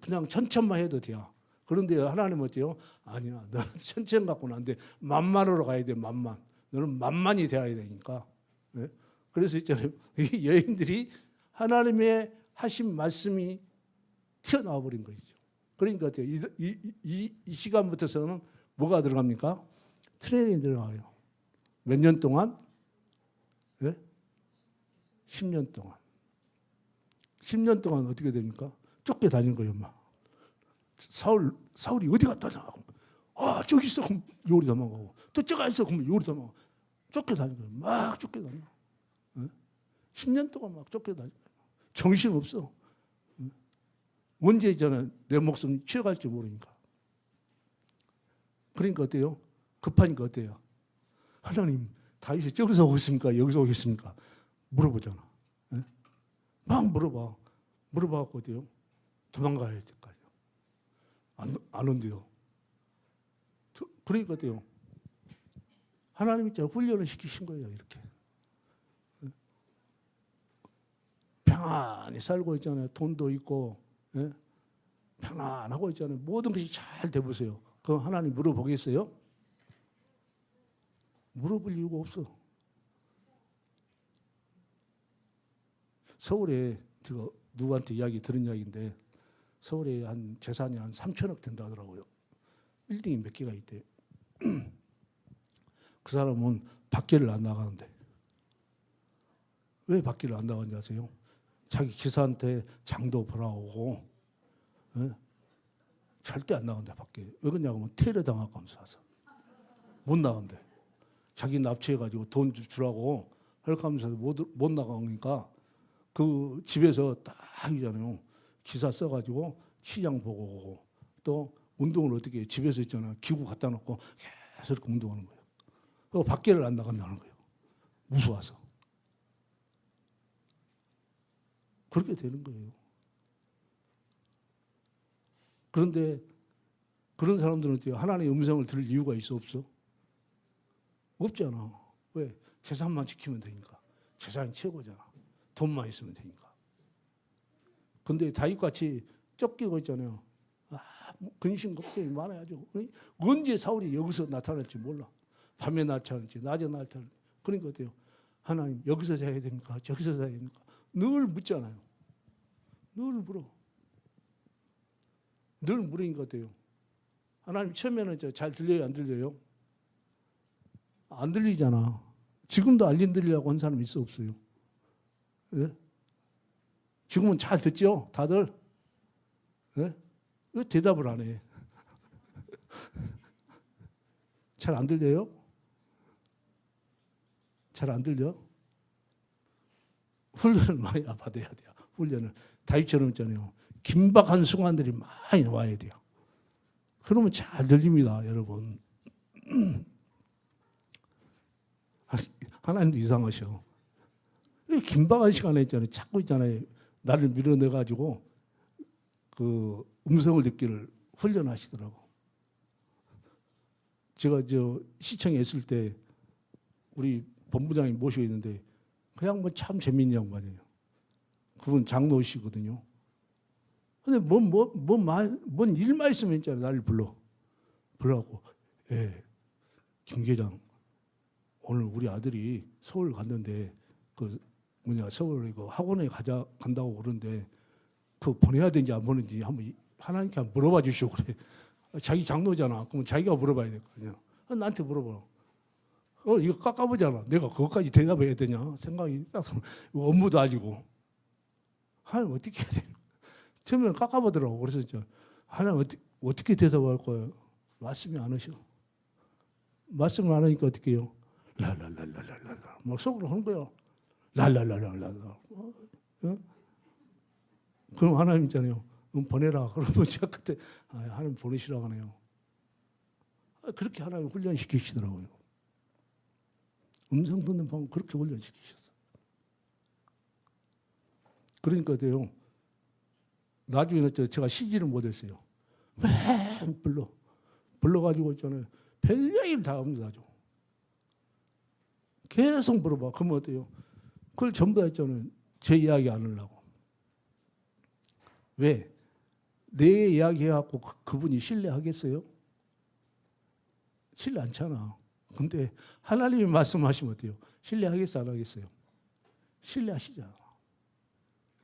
그냥 천천만 해도 돼요. 그런데 하나님은 어때요? 아니야. 너는 천천 갖고는 안 돼. 만만으로 가야 돼. 만만. 너는 만만이 되어야 되니까. 네? 그래서 있잖아요. 이 여인들이 하나님의 하신 말씀이 튀어나와 버린 거죠. 그러니까 어때요? 이 시간부터서는 뭐가 들어갑니까? 트레이닝이 들어가요. 몇 년 동안? 네? 10년 동안. 10년 동안 어떻게 됩니까? 쫓겨다니는 거예요, 막. 사울이 어디 갔다냐? 아, 저기 있어. 그럼 요리 도망가고. 또 저가 있어. 그럼 요리 도망가고. 쫓겨다니는 거예요. 막 쫓겨다녀. 10년 동안 막 쫓겨다녀. 정신없어. 언제 있잖아요. 내 목숨 취해갈지 모르니까. 그러니까 어때요? 급하니까 어때요? 하나님, 다윗이 저기서 오겠습니까? 여기서 오겠습니까? 물어보잖아. 막 물어봐. 물어봐갖고 어때요? 도망가야 될 때까지. 안 온대요. 그러니까 어때요? 하나님이 훈련을 시키신 거예요, 이렇게. 평안히 살고 있잖아요. 돈도 있고, 예? 평안하고 있잖아요. 모든 것이 잘 돼보세요. 그럼 하나님 물어보겠어요? 물어볼 이유가 없어. 서울에 제가 누구한테 이야기 들은 이야기인데 서울에 한 재산이 한 3천억 된다 하더라고요. 빌딩이 몇 개가 있대. 그 사람은 밖에를 안 나가는데. 왜 밖에를 안 나가는지 아세요? 자기 기사한테 장도 보라오고 절대 안 나간대 밖에. 왜 그러냐고 하면 테러 당할까 하면서 와서. 못 나간대. 자기 납치해가지고 돈 주라고 헐까면서 못 나가니까 그 집에서 딱 하잖아요. 기사 써가지고 시장 보고 오고 또 운동을 어떻게 해. 집에서 있잖아요. 기구 갖다 놓고 계속 이렇게 운동하는 거예요. 그리고 밖에를 안 나간다는 거예요. 무서워서. 그렇게 되는 거예요. 그런데 그런 사람들은 어때요? 하나님의 음성을 들을 이유가 있어 없어? 없잖아. 왜? 재산만 지키면 되니까. 재산이 최고잖아. 돈만 있으면 되니까. 근데 다윗같이 쫓기고 있잖아요. 아, 근심 걱정이 많아야죠. 언제 사울이 여기서 나타날지 몰라. 밤에 나타날지 낮에 나타날지. 그러니까 어때요? 하나님 여기서 자야 됩니까? 저기서 자야 됩니까? 늘 묻잖아요. 늘 물어. 늘 물으니까 어때요? 하나님 처음에는 잘 들려요, 안 들려요? 안 들리잖아. 지금도 안 들리려고 한 사람 있어, 없어요? 예? 지금은 잘 듣죠, 다들? 예? 왜 대답을 안 해? 잘 안 들려요? 잘 안 들려? 훈련을 많이 받아야 돼요. 훈련을. 다윗처럼 있잖아요. 긴박한 순간들이 많이 와야 돼요. 그러면 잘 들립니다, 여러분. 하나님도 이상하셔. 긴박한 시간에 있잖아요. 찾고 있잖아요. 나를 밀어내가지고 그 음성을 듣기를 훈련하시더라고. 제가 시청에 있을 때 우리 본부장이 모시고 있는데 그냥 뭐 참 재밌는 양반이에요. 그분 장로시거든요. 근데 뭔 일만 있으면 있잖아요. 나를 불러갖고, 예, 김 계장, 오늘 우리 아들이 서울 갔는데 서울에 그 학원에 간다고 그러는데 그거 보내야 되는지 안 보내는지 하나님께 한번 물어봐 주시오 그래. 자기 장로잖아. 그러면 자기가 물어봐야 될 거 아니야. 나한테 물어봐. 이거 깎아보잖아. 내가 그것까지 대답해야 되냐 생각이 딱 업무도 아니고. 하나님 어떻게 해야 돼? 처음에는 깎아보더라고. 그래서 하나님 어떻게 대답할 거예요? 말씀이 안 하셔. 말씀을 안 하니까 어떻게 해요? 랄랄랄랄랄라. 막 속으로 하는 거야. 랄랄랄랄랄라. 그럼 하나님 있잖아요. 보내라. 그러면 제가 그때 하나님 보내시라고 하네요. 그렇게 하나님 훈련시키시더라고요. 음성 듣는 방법 그렇게 훈련시키셨어요. 그러니까요. 나중에는 제가 쉬지를 못했어요. 맨 불러가지고 있잖아요. 별얘기를 다 합니다. 계속 물어봐. 그러면 어때요? 그걸 전부 다 했잖아요. 제 이야기 안 하려고. 왜? 내 이야기 해갖고 그분이 신뢰하겠어요? 신뢰 않잖아. 근데 하나님이 말씀하시면 어때요? 신뢰하겠어, 안 하겠어요? 신뢰하시잖아.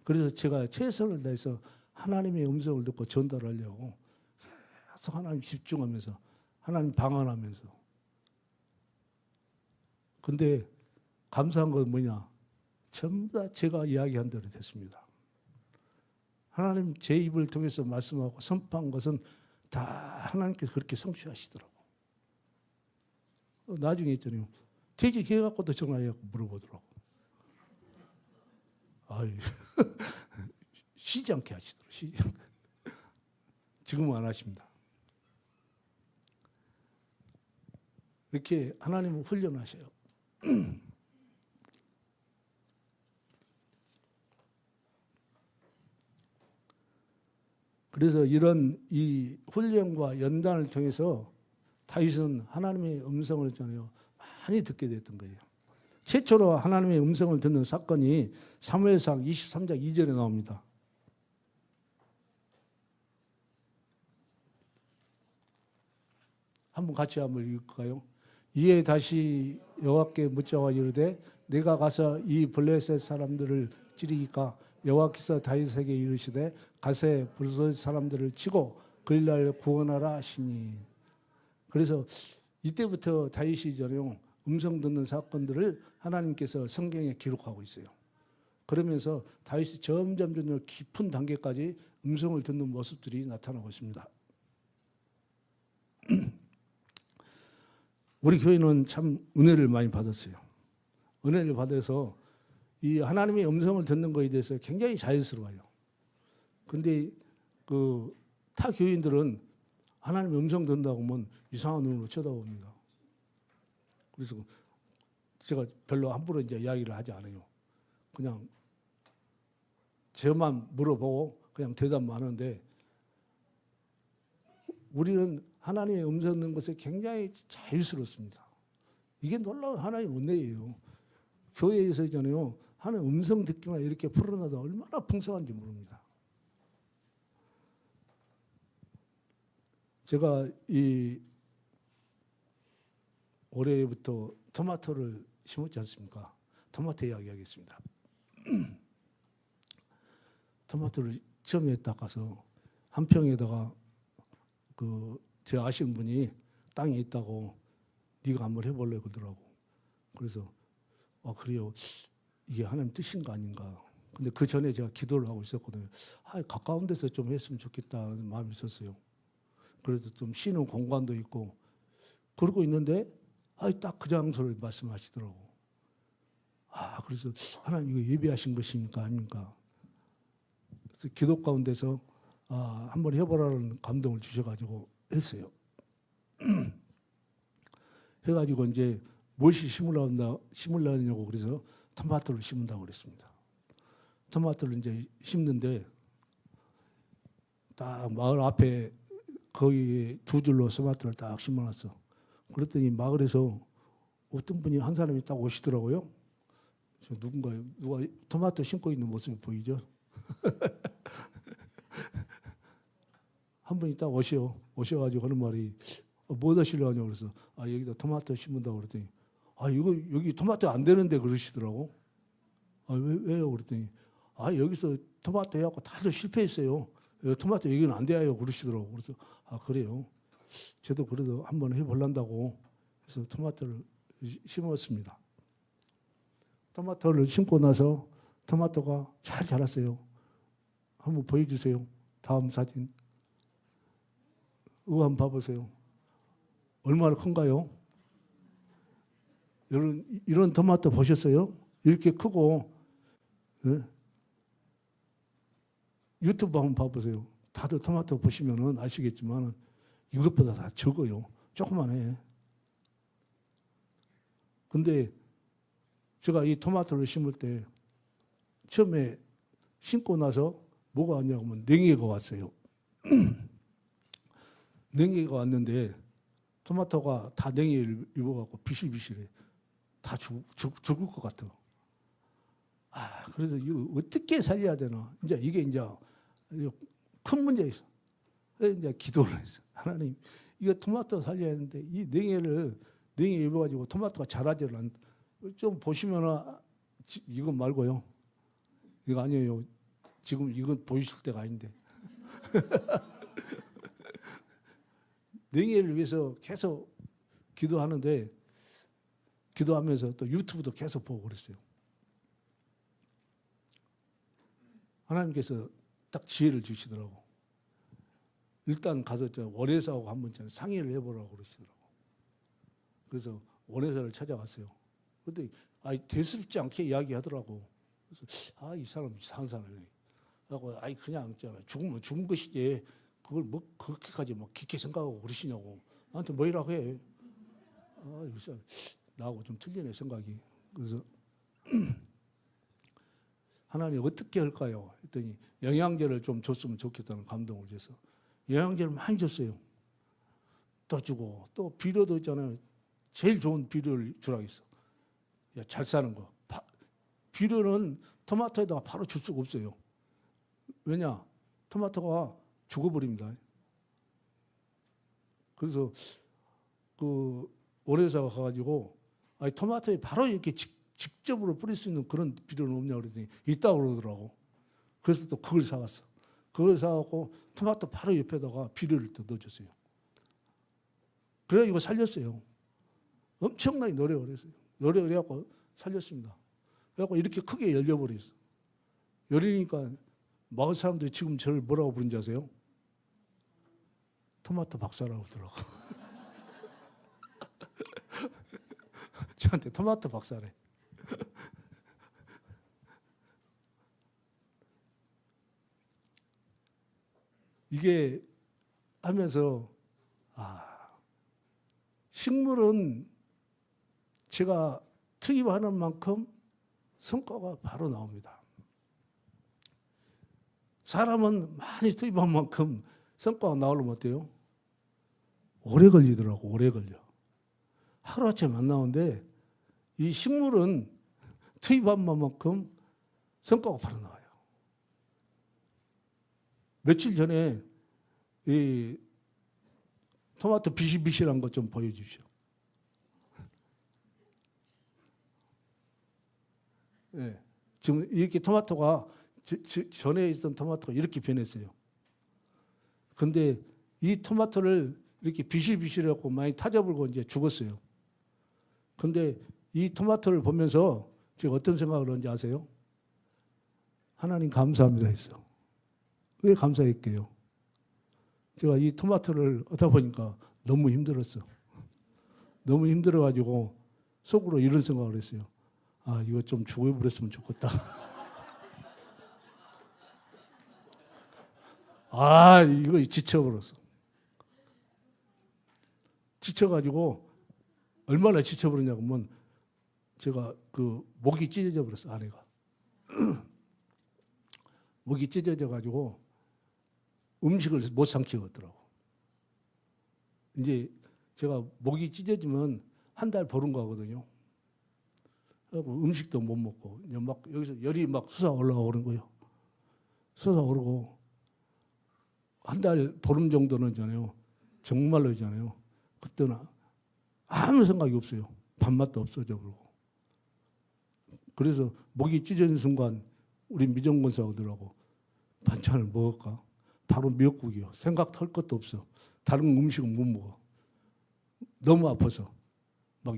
그래서 제가 최선을 다해서 하나님의 음성을 듣고 전달하려고 계속 하나님 집중하면서 하나님 방언하면서. 근데 감사한 건 뭐냐? 전부 다 제가 이야기한 대로 됐습니다. 하나님 제 입을 통해서 말씀하고 선포한 것은 다 하나님께서 그렇게 성취하시더라고. 나중에 있잖아요. 퇴직해갖고도 전화해갖고 물어보더라고. 아유, 쉬지 않게 하시더라고. 지금은 안 하십니다. 이렇게 하나님은 훈련하셔요. 그래서 이 훈련과 연단을 통해서 다윗은 하나님의 음성을 있잖아요. 많이 듣게 됐던 거예요. 최초로 하나님의 음성을 듣는 사건이 사무엘상 23장 2절에 나옵니다. 한번 같이 한번 읽을까요? 이에 다시 여호와께 묻자와 이르되 내가 가서 이 블레셋 사람들을 찌르기까 여호와께서 다윗에게 이르시되 가세 블레셋 사람들을 치고 그일날 구원하라 하시니. 그래서 이때부터 다윗이 음성 듣는 사건들을 하나님께서 성경에 기록하고 있어요. 그러면서 다윗이 점점 깊은 단계까지 음성을 듣는 모습들이 나타나고 있습니다. 우리 교회는 참 은혜를 많이 받았어요. 은혜를 받아서 이 하나님의 음성을 듣는 것에 대해서 굉장히 자연스러워요. 그런데 타 교인들은 하나님의 음성 듣는다고 하면 이상한 눈으로 쳐다봅니다. 그래서 제가 별로 함부로 이야기를 하지 않아요. 그냥 저만 물어보고 그냥 대답만 하는데 우리는 하나님의 음성 듣는 것에 굉장히 자유스럽습니다. 이게 놀라운 하나님의 은혜예요. 교회에서 있잖아요. 하나님 음성 듣기만 이렇게 풀어놔도 얼마나 풍성한지 모릅니다. 제가 올해부터 토마토를 심었지 않습니까? 토마토 이야기하겠습니다. 토마토를 처음에 닦아서 한 평에다가 제 아시는 분이 땅에 있다고 네가 한번 해볼래 그러더라고. 그래서 그래요. 이게 하나님 뜻인가 아닌가. 근데 그 전에 제가 기도를 하고 있었거든요. 가까운 데서 좀 했으면 좋겠다는 마음이 있었어요. 그래서 좀 쉬는 공간도 있고 그러고 있는데 딱 그 장소를 말씀하시더라고. 그래서 하나님 이거 예비하신 것입니까 아닙니까? 그래서 기도 가운데서 한번 해보라는 감동을 주셔가지고 했어요. 해가지고 이제 무엇이 심으려냐고 그래서 토마토를 심는다고 그랬습니다. 토마토를 이제 심는데 딱 마을 앞에 거기 두 줄로 토마토를 딱 심어놨어. 그랬더니 마을에서 어떤 분이 한 사람이 딱 오시더라고요. 누가 토마토 심고 있는 모습이 보이죠? 한 분이 딱 오셔가지고 하는 말이 뭐 하시려냐고 그래서 여기다 토마토 심는다고 그랬더니 이거 여기 토마토 안 되는데 그러시더라고. 왜요? 그랬더니 여기서 토마토 해갖고 다들 실패했어요. 토마토 여기는 안 돼요 그러시더라고. 그래서 그래요. 저도 그래도 한번 해볼란다고 해서 토마토를 심었습니다. 토마토를 심고 나서 토마토가 잘 자랐어요. 한번 보여주세요. 다음 사진. 이거 한번 봐보세요. 얼마나 큰가요? 이런 토마토 보셨어요? 이렇게 크고, 네? 유튜브 한번 봐보세요. 다들 토마토 보시면은 아시겠지만 이것보다 다 적어요. 조그만해. 근데 제가 이 토마토를 심을 때 처음에 심고 나서 뭐가 왔냐고 하면 냉해가 왔어요. 냉해가 왔는데 토마토가 다 냉해를 입어갖고 비실비실해. 다 죽을 것 같아. 그래서 이거 어떻게 살려야 되나. 이게 큰 문제가 있어. 그래서 이제 기도를 했어. 하나님, 이거 토마토 살려야 하는데 이 냉해 입어가지고 토마토가 자라지를 않. 좀 보시면은 이건 말고요. 이거 아니에요. 지금 이건 보이실 때가 아닌데. 냉해를 위해서 계속 기도하는데 기도하면서 또 유튜브도 계속 보고 그랬어요. 하나님께서 딱 지혜를 주시더라고. 일단 가서 원예사하고 한번 상의를 해보라고 그러시더라고. 그래서 원예사를 찾아갔어요. 그런데 대수롭지 않게 이야기하더라고. 그래서 이 사람 이상한 사람이네. 그래서 그냥 있잖아. 죽으면 죽은 것이지. 그걸 뭐 그렇게까지 막 깊게 생각하고 그러시냐고. 나한테 뭐이라고 해. 나하고 좀 틀리네 생각이. 그래서 하나님 어떻게 할까요? 했더니 영양제를 좀 줬으면 좋겠다는 감동을 줘서 영양제를 많이 줬어요. 또 주고 또 비료도 있잖아요. 제일 좋은 비료를 주라고 했어. 잘 사는 거. 비료는 토마토에다가 바로 줄 수가 없어요. 왜냐? 토마토가 죽어버립니다. 그래서 그 오래사가 가가지고 토마토에 바로 이렇게 직접으로 뿌릴 수 있는 그런 비료는 없냐 그랬더니 있다고 그러더라고. 그래서 또 그걸 사왔어. 그걸 사갖고 토마토 바로 옆에다가 비료를 또 넣어줬어요. 그래 이거 살렸어요. 엄청나게 노력을 했어요. 노력을 해갖고 살렸습니다. 그래갖고 이렇게 크게 열려버렸어. 열리니까 마을 사람들이 지금 저를 뭐라고 부른지 아세요? 토마토 박사라고 하더라고. 저한테 토마토 박사래. 이게 하면서 식물은 제가 투입하는 만큼 성과가 바로 나옵니다. 사람은 많이 투입한 만큼 성과가 나오려면 어때요? 오래 걸리더라고. 오래 걸려. 하루아침에 안 나오는데 이 식물은 투입한 만큼 성과가 바로 나와요. 며칠 전에 이 토마토 비실비실한 것 좀 보여주십시오. 네. 지금 이렇게 토마토가 전에 있던 토마토가 이렇게 변했어요. 그런데 이 토마토를 이렇게 비실비실해갖고 많이 타져불고 이제 죽었어요. 근데 이 토마토를 보면서 제가 어떤 생각을 하는지 아세요? 하나님 감사합니다 했어. 왜 감사했게요? 제가 이 토마토를 얻다 보니까 너무 힘들었어. 너무 힘들어가지고 속으로 이런 생각을 했어요. 아, 이거 좀 죽어버렸으면 좋겠다. 아, 이거 지쳐버렸어. 지쳐가지고 얼마나 지쳐버렸냐고 하면 제가 그 목이 찢어져 버렸어, 아내가. 목이 찢어져가지고 음식을 못 삼키겠더라고. 이제 제가 목이 찢어지면 한 달 보름 가거든요. 그리고 음식도 못 먹고 막 여기서 열이 막 솟아 올라오는 거예요. 솟아오르고 한 달 보름 정도는 있잖아요. 정말로 있잖아요. 그때는 아무 생각이 없어요. 밥맛도 없어져 버리고. 그래서 목이 찢어진 순간 우리 미정권사 오더라고. 반찬을 먹을까? 바로 미역국이요. 생각 털 것도 없어. 다른 음식은 못 먹어. 너무 아파서 막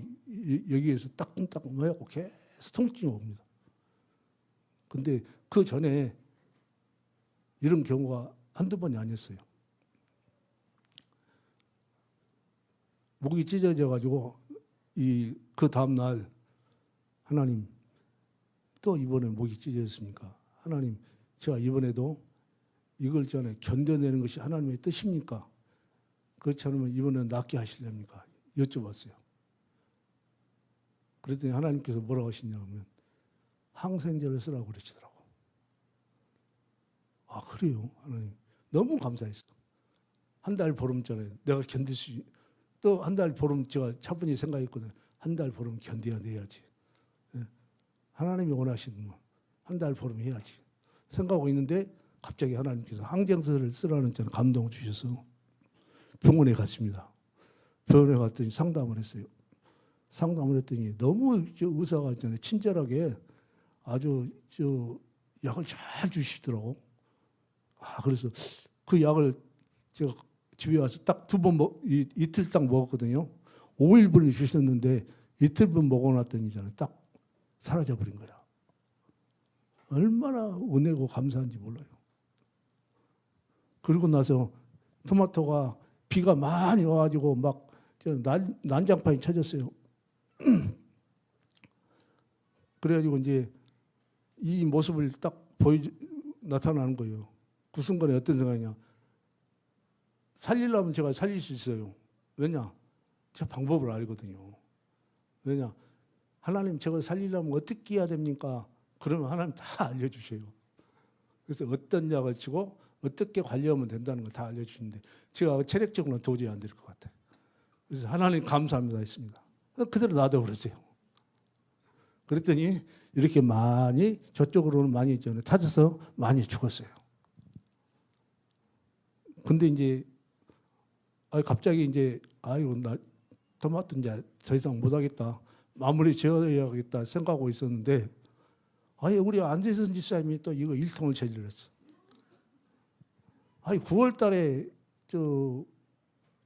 여기에서 따끔따끔 해갖고 계속 통증이 옵니다. 근데 그 전에 이런 경우가 한두 번이 아니었어요. 목이 찢어져가지고 그 다음날 하나님 또 이번에 목이 찢어졌습니까? 하나님 제가 이번에도 이걸 전에 견뎌내는 것이 하나님의 뜻입니까? 그렇지 않으면 이번에 낫게 하시렵니까? 여쭤봤어요. 그랬더니 하나님께서 뭐라고 하시냐면 항생제를 쓰라고 그러시더라고. 아 그래요? 하나님 너무 감사했어. 한 달 보름 전에 내가 견딜 수 또 한 달 보름 제가 차분히 생각했거든요. 한 달 보름 견뎌내야지. 하나님이 원하시는 한 달 보름 해야지. 생각하고 있는데 갑자기 하나님께서 항생제를 쓰라는 저는 감동을 주셔서 병원에 갔습니다. 병원에 갔더니 상담을 했어요. 상담을 했더니 너무 의사가 있잖아요. 친절하게 아주 약을 잘 주시더라고. 아, 그래서 그 약을 제가 집에 와서 딱 두 번 이틀 딱 먹었거든요. 5일분을 주셨는데 이틀분 먹어놨더니 딱 사라져버린 거야. 얼마나 은혜고 감사한지 몰라요. 그리고 나서 토마토가 비가 많이 와가지고 막 난장판이 쳐졌어요. 그래가지고 이제 이 모습을 딱 나타나는 거예요. 그 순간에 어떤 생각이냐. 살리려면 제가 살릴 수 있어요. 왜냐? 제가 방법을 알거든요. 왜냐? 하나님 제가 살리려면 어떻게 해야 됩니까? 그러면 하나님 다 알려주셔요. 그래서 어떤 약을 치고 어떻게 관리하면 된다는 걸 다 알려주시는데 제가 체력적으로는 도저히 안 될 것 같아요. 그래서 하나님 감사합니다 했습니다. 그대로 놔둬버렸어요. 그랬더니 이렇게 많이 저쪽으로는 많이 있잖아요. 타져서 많이 죽었어요. 근데 이제 갑자기 이제 아이고 나 토마토 이제 더 이상 못하겠다. 마무리 지어야겠다 생각하고 있었는데 아예 우리 안재선 집사님이 또 이거 1통을 제지를 했어. 9월 달에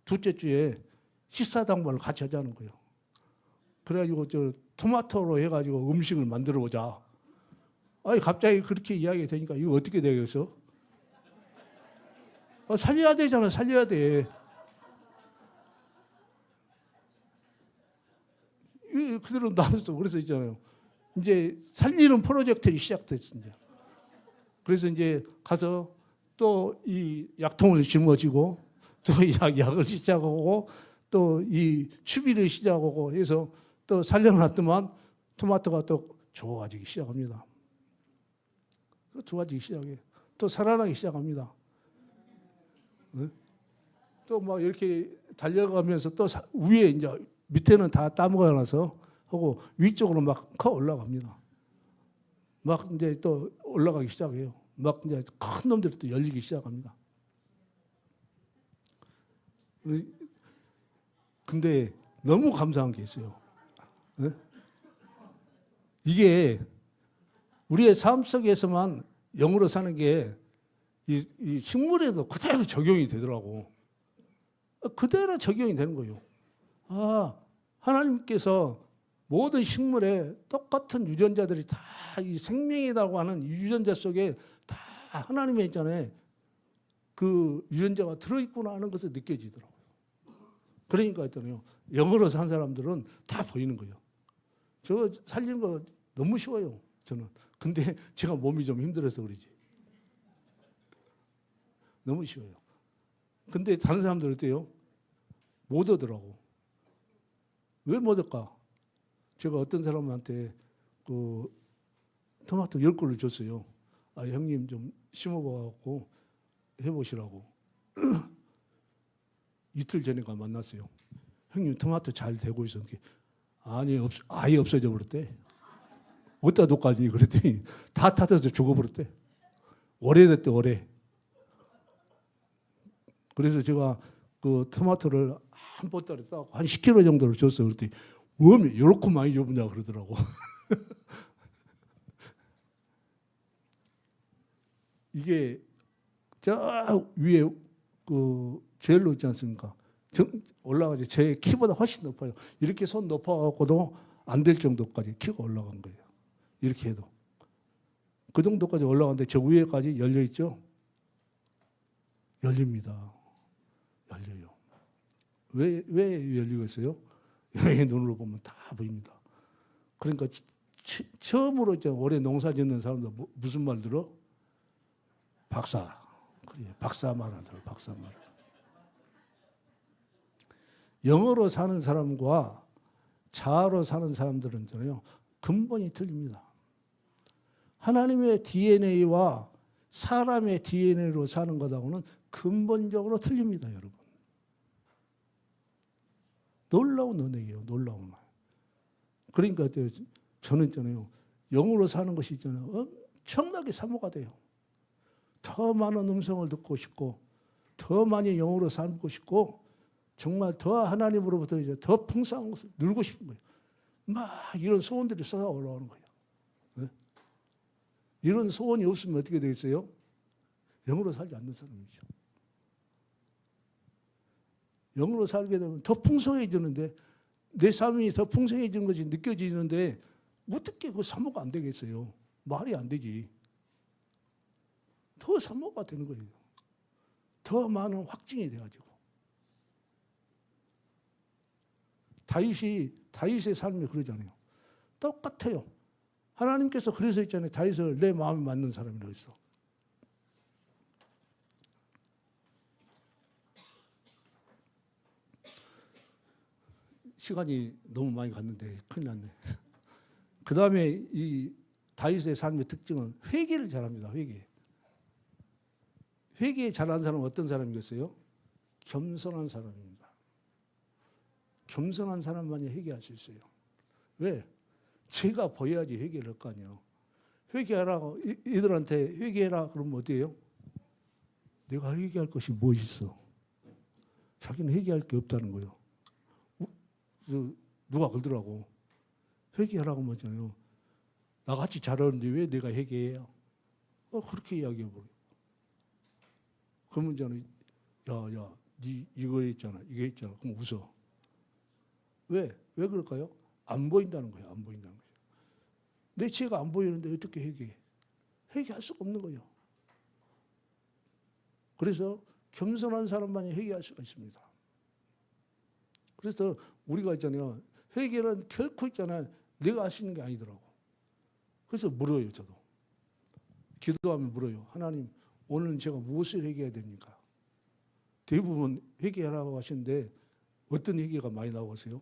둘째 주에 식사당번을 같이 하자는 거예요. 그래가지고 토마토로 해가지고 음식을 만들어 보자. 갑자기 그렇게 이야기가 되니까 이거 어떻게 되겠어? 살려야 되잖아, 살려야 돼. 그대로 놔뒀어. 그래서 있잖아요. 이제 살리는 프로젝트를 시작됐습니다. 그래서 이제 가서 또 이 약통을 짊어지고 또 약을 시작하고 또 이 추비를 시작하고 해서 또 살려놨더만 토마토가 또 좋아지기 시작합니다. 좋아지기 시작해. 또 살아나기 시작합니다. 또 막 이렇게 달려가면서 또 위에 이제 밑에는 다 따먹어놔서 하고 위쪽으로 막 커 올라갑니다. 막 이제 또 올라가기 시작해요. 막 이제 큰 놈들이 또 열리기 시작합니다. 근데 너무 감사한 게 있어요. 이게 우리의 삶 속에서만 영으로 사는 게 이 식물에도 그대로 적용이 되더라고. 그대로 적용이 되는 거예요. 아, 하나님께서 모든 식물에 똑같은 유전자들이 다 이 생명이라고 하는 이 유전자 속에 다 하나님의 있잖아요. 그 유전자가 들어있구나 하는 것을 느껴지더라고요. 그러니까 있잖아요. 영어로 산 사람들은 다 보이는 거예요. 저 살리는 거 너무 쉬워요. 저는. 근데 제가 몸이 좀 힘들어서 그러지. 너무 쉬워요. 근데 다른 사람들 어때요? 못 얻더라고. 왜 못 얻을까? 제가 어떤 사람한테 그 토마토 10그루 줬어요. 아, 형님 좀 심어봐갖고 해보시라고. 이틀 전에가 만났어요. 형님 토마토 잘 되고 있어. 아니, 아예 없어져 버렸대. 어디다 놓까지 그랬더니 다 타서 죽어버렸대. 오래됐대, 오래. 그래서 제가 그 토마토를 한 보따리 싸고 한 10kg 정도를 줬어요. 그랬더니 왜 이렇게 많이 줬냐 그러더라고. 이게 저 위에 그 젤로 있지 않습니까? 올라가죠. 제 키보다 훨씬 높아요. 이렇게 손 높아갖고도 안 될 정도까지 키가 올라간 거예요. 이렇게 해도. 그 정도까지 올라가는데 저 위에까지 열려 있죠? 열립니다. 열려요. 왜 열리고 있어요? 여행의 눈으로 보면 다 보입니다. 그러니까 처음으로 이제 올해 농사 짓는 사람들 무슨 말 들어? 박사. 그래, 박사 말 하더라고, 박사 말. 영어로 사는 사람과 자아로 사는 사람들은 있잖아요. 근본이 틀립니다. 하나님의 DNA와 사람의 DNA로 사는 것하고는 근본적으로 틀립니다, 여러분. 놀라운 은혜예요, 놀라운 은혜. 그러니까 저는 있잖아요. 영으로 사는 것이 있잖아요. 엄청나게 사모가 돼요. 더 많은 음성을 듣고 싶고, 더 많이 영으로 살고 싶고, 정말 더 하나님으로부터 이제 더 풍성한 것을 누리고 싶은 거예요. 막 이런 소원들이 쏟아 올라오는 거예요. 네? 이런 소원이 없으면 어떻게 되겠어요? 영으로 살지 않는 사람이죠. 영으로 살게 되면 더 풍성해지는데, 내 삶이 더 풍성해지는 것이 느껴지는데 어떻게 그 사모가 안 되겠어요? 말이 안 되지. 더 사모가 되는 거예요. 더 많은 확증이 돼가지고. 다윗의 삶이 그러잖아요. 똑같아요. 하나님께서 그래서 있잖아요. 다윗을 내 마음에 맞는 사람이라고 했어. 시간이 너무 많이 갔는데 큰일 났네. 그 다음에 이 다윗의 삶의 특징은 회개를 잘합니다. 회개 잘하는 사람은 어떤 사람이겠어요? 겸손한 사람입니다. 겸손한 사람만이 회개할 수 있어요. 왜? 제가 보여야지 회개를 할 거 아니에요. 회개하라고 이들한테 회개해라 그러면 어때요? 내가 회개할 것이 무엇이 있어? 자기는 회개할 게 없다는 거예요. 누가 그러더라고. 회개하라고 하잖아요. 나같이 잘하는데 왜 내가 회개해요? 그렇게 이야기해버려. 그러면 저는 야, 네 이거 했잖아. 그럼 웃어. 왜 그럴까요? 안 보인다는 거예요. 안 보인다는 거예요. 내 죄가 안 보이는데 어떻게 회개해? 회개할 수가 없는 거예요. 그래서 겸손한 사람만이 회개할 수가 있습니다. 그래서 우리가 있잖아요. 회개는 결코 있잖아요. 내가 할 수 있는 게 아니더라고. 그래서 물어요, 저도. 기도하면 물어요. 하나님, 오늘 제가 무엇을 회개해야 됩니까? 대부분 회개하라고 하시는데 어떤 회개가 많이 나오세요?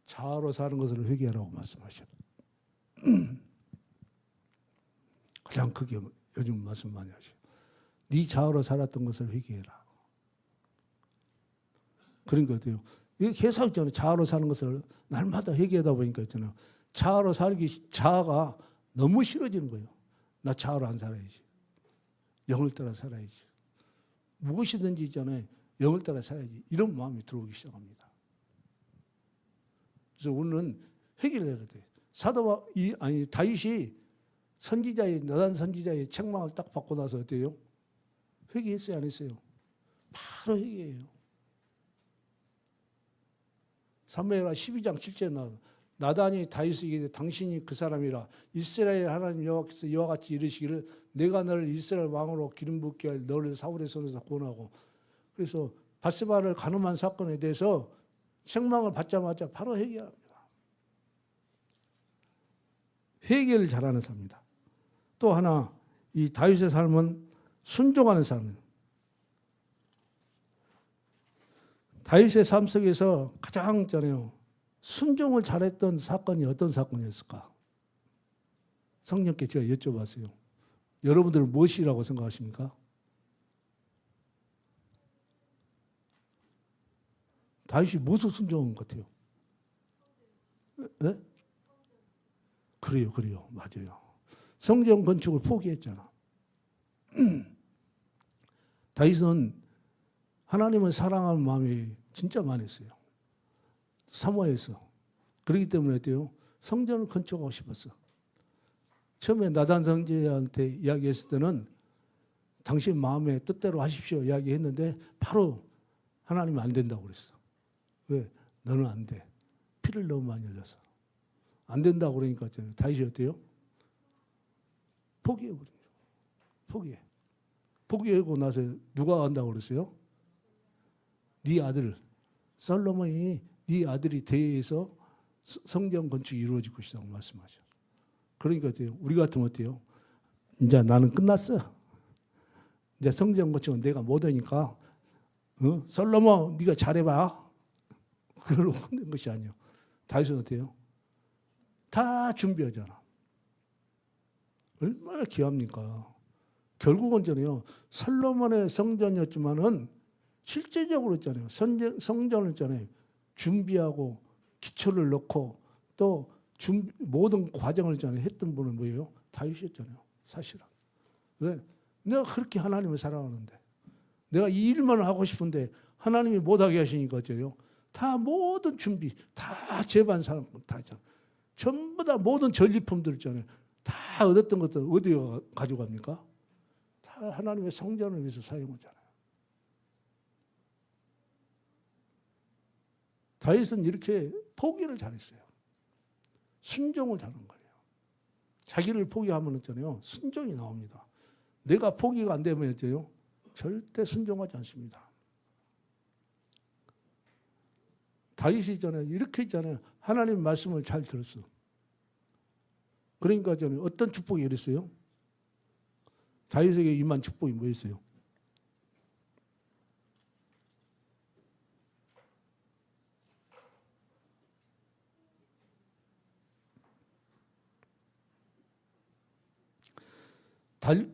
자아로 사는 것을 회개하라고 말씀하셔요. 가장 크게 요즘 말씀 많이 하셔요. 네 자아로 살았던 것을 회개해라. 그러니까 어때요? 이게 계속 있잖아요. 자아로 사는 것을 날마다 회개하다 보니까 있잖아요. 자아가 너무 싫어지는 거예요. 나 자아로 안 살아야지. 영을 따라 살아야지. 무엇이든지 있잖아요. 영을 따라 살아야지. 이런 마음이 들어오기 시작합니다. 그래서 오늘은 회개를 해야 돼. 다윗이 나단 선지자의 책망을 딱 받고 나서 어때요? 회개했어요, 안 했어요? 바로 회개해요. 사무엘하 12장 7절에 나단이 다윗에게 당신이 그 사람이라 이스라엘 하나님 여호와께서 이와 같이 이르시기를 내가 너를 이스라엘 왕으로 기름 붓게 할 너를 사울의 손에서 구원하고. 그래서 밧세바를 간음한 사건에 대해서 책망을 받자마자 바로 회개합니다. 회개를 잘하는 사람입니다. 또 하나 이 다윗의 삶은 순종하는 삶입니다. 다윗의 삶 속에서 가장 순종을 잘했던 사건이 어떤 사건이었을까? 성령께 제가 여쭤봤어요. 여러분들은 무엇이라고 생각하십니까? 다윗이 무엇을 순종한 것 같아요? 네? 그래요. 맞아요. 성전 건축을 포기했잖아. 다윗은 하나님을 사랑하는 마음이 진짜 많았어요. 사모했어. 그렇기 때문에 어때요? 성전을 건축하고 싶었어. 처음에 나단 선지자한테 이야기했을 때는 당신 마음의 뜻대로 하십시오 이야기했는데 바로 하나님은 안 된다고 그랬어. 왜? 너는 안 돼. 피를 너무 많이 흘려서. 안 된다고 그러니까 다윗이 어때요? 포기해버려요. 포기하고 나서 누가 한다고 그랬어요? 네 아들 솔로몬이 네 아들이 대해서 성전 건축이 이루어질 것이라고 말씀하죠. 그러니까 어때요? 우리 같으면 어때요? 이제 나는 끝났어. 이제 성전 건축은 내가 못하니까 솔로몬 네가 잘해봐. 그걸로 끝낸 것이 아니에요. 다윗은 어때요? 다 준비하잖아. 얼마나 귀합니까? 결국은 솔로몬의 성전이었지만은 실제적으로 있잖아요. 성전을 있잖아요. 준비하고 기초를 넣고 또 모든 과정을 있잖아요. 했던 분은 뭐예요? 다윗이었잖아요. 사실은. 왜? 내가 그렇게 하나님을 사랑하는데 내가 이 일만 하고 싶은데 하나님이 못하게 하시니까 어쩌요? 다 모든 준비, 다 제반 사람 다 있잖아요. 전부 다 모든 전리품들 있잖아요. 다 얻었던 것들 어디에 가져갑니까? 다 하나님의 성전을 위해서 사용하잖아요. 다윗은 이렇게 포기를 잘했어요. 순종을 잘한 거예요. 자기를 포기하면 있잖아요. 순종이 나옵니다. 내가 포기가 안 되면 있잖아요. 절대 순종하지 않습니다. 다윗이 있잖아요. 이렇게 있잖아요. 하나님 말씀을 잘 들었어. 그러니까 저는 어떤 축복이 이랬어요? 다윗에게 임한 축복이 뭐였어요?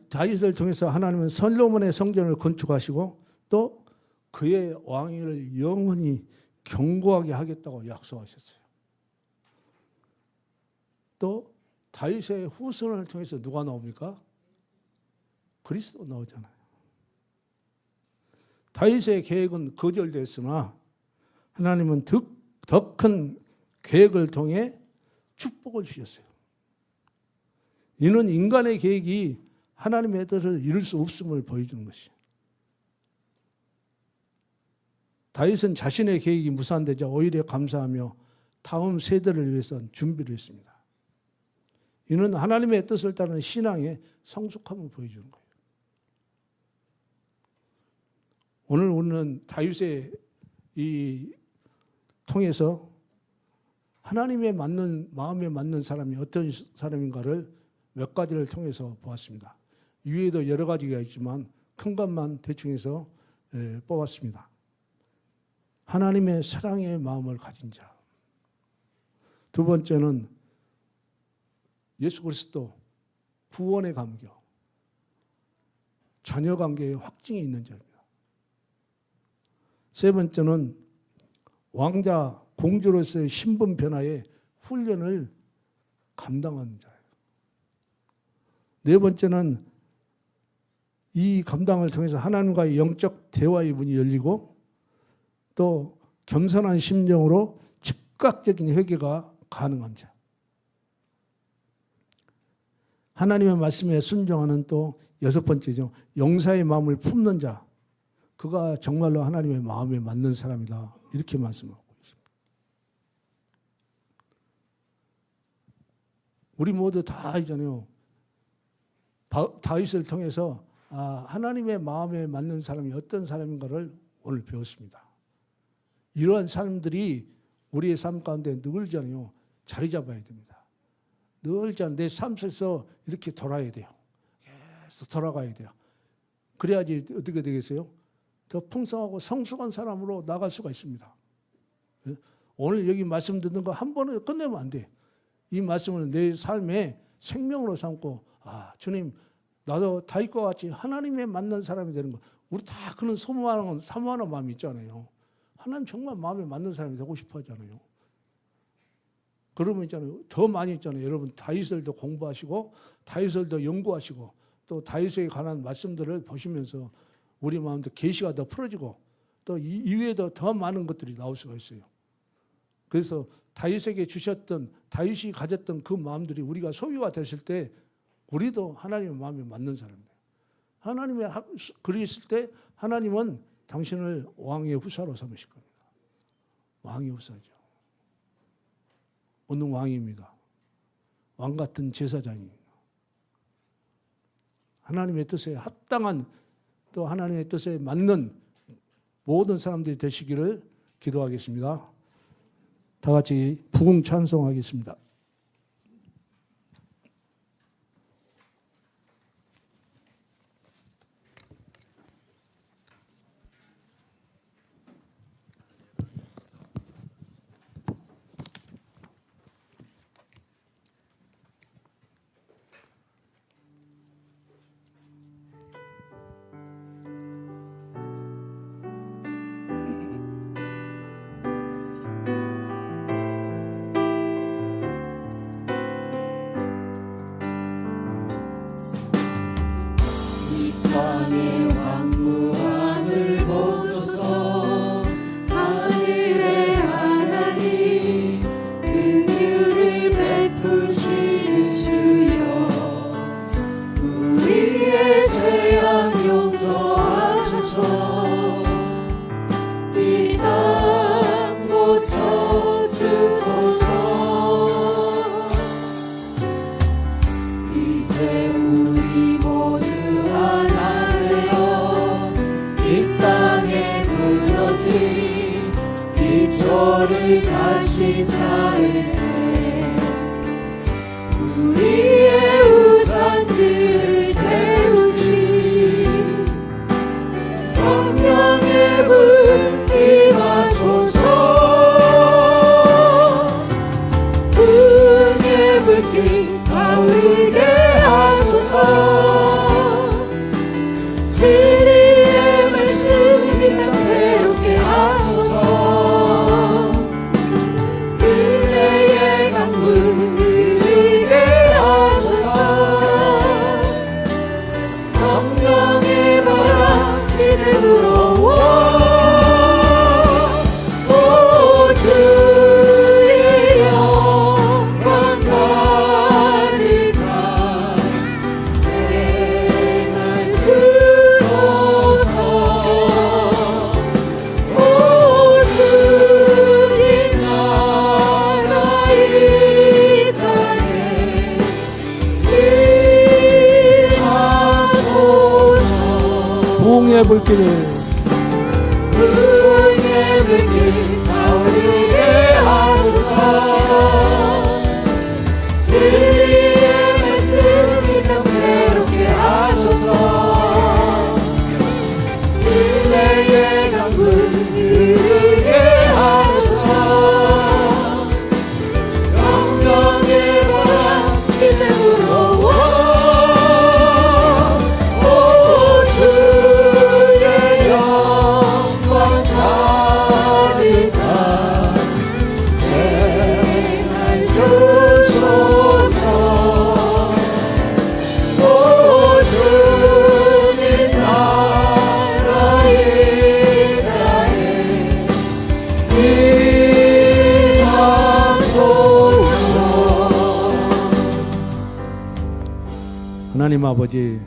다윗을 통해서 하나님은 솔로몬의 성전을 건축하시고 또 그의 왕위를 영원히 견고하게 하겠다고 약속하셨어요. 또 다윗의 후손을 통해서 누가 나옵니까? 그리스도 나오잖아요. 다윗의 계획은 거절됐으나 하나님은 더 큰 계획을 통해 축복을 주셨어요. 이는 인간의 계획이 하나님의 뜻을 이룰 수 없음을 보여주는 것이에요. 다윗은 자신의 계획이 무산되자 오히려 감사하며 다음 세대를 위해서 준비를 했습니다. 이는 하나님의 뜻을 따르는 신앙의 성숙함을 보여주는 거예요. 오늘 우리는 다윗의 이 통해서 하나님의 마음에 맞는 사람이 어떤 사람인가를 몇 가지를 통해서 보았습니다. 위에도 여러 가지가 있지만 큰 것만 대충 해서 뽑았습니다. 하나님의 사랑의 마음을 가진 자. 두 번째는 예수 그리스도 구원의 감격. 자녀 관계에 확증이 있는 자입니다. 세 번째는 왕자 공주로서의 신분 변화의 훈련을 감당하는 자예요. 네 번째는 이 감당을 통해서 하나님과의 영적 대화의 문이 열리고 또 겸손한 심정으로 즉각적인 회개가 가능한 자. 하나님의 말씀에 순종하는 또 여섯 번째죠. 용사의 마음을 품는 자. 그가 정말로 하나님의 마음에 맞는 사람이다. 이렇게 말씀하고 있습니다. 우리 모두 다 알잖아요. 다윗을 통해서 하나님의 마음에 맞는 사람이 어떤 사람인가를 오늘 배웠습니다. 이러한 사람들이 우리의 삶 가운데 늘잖아요. 자리 잡아야 됩니다. 늘 내 삶 속에서 이렇게 돌아야 돼요. 계속 돌아가야 돼요. 그래야지 어떻게 되겠어요? 더 풍성하고 성숙한 사람으로 나갈 수가 있습니다. 오늘 여기 말씀 듣는 거 한 번에 끝내면 안 돼. 이 말씀을 내 삶의 생명으로 삼고 주님 나도 다윗과 같이 하나님에 맞는 사람이 되는 거. 우리 다 그런 사모하는 마음이 있잖아요. 하나님 정말 마음에 맞는 사람이 되고 싶어 하잖아요. 그러면 있잖아요. 더 많이 있잖아요. 여러분 다윗을 더 공부하시고 다윗을 더 연구하시고 또 다윗에 관한 말씀들을 보시면서 우리 마음도 계시가 더 풀어지고 또 이외에도 더 많은 것들이 나올 수가 있어요. 그래서 다윗에게 주셨던 다윗이 가졌던 그 마음들이 우리가 소유가 됐을 때 우리도 하나님의 마음에 맞는 사람이에요. 하나님의 그리했을 때 하나님은 당신을 왕의 후사로 삼으실 겁니다. 왕의 후사죠. 어느 왕입니다. 왕 같은 제사장입니다. 하나님의 뜻에 합당한 또 하나님의 뜻에 맞는 모든 사람들이 되시기를 기도하겠습니다. 다 같이 부흥 찬송하겠습니다. 땅의 왕무함을 보소서. 하늘의 하나님 긍휼을 베푸시는 주여, 우리의 죄악 용서하소서. 이 땅 고쳐주소서. 이제 우리 모두 하나 되어 이 땅에 무너진 기초를 다시 쌓을때 우리의 우상들을 태우신 성령의 불 임하소서. 은혜의 불길 타오르게 하소서. 진리의 말씀 이 땅 새롭게 하소서. 은혜의 강물 흐르게 하소서. 성령의 바람 이제 불어와. 오 주의 영광 가득한 생활 주소서. 오 주님 나라 이 땅에 임하소서. 부흥의 불길을 은혜의 불길 타오르게 하소서. 진리의 말씀 이 땅 새롭게 하소서. 은혜의 강물 흐르게 하소서. 성령의 바람 이제 불어와. 오 주의 영광 가득한 생활 주소서. 오 주님 나라 이 땅에 임하소서. 하나님 아버지,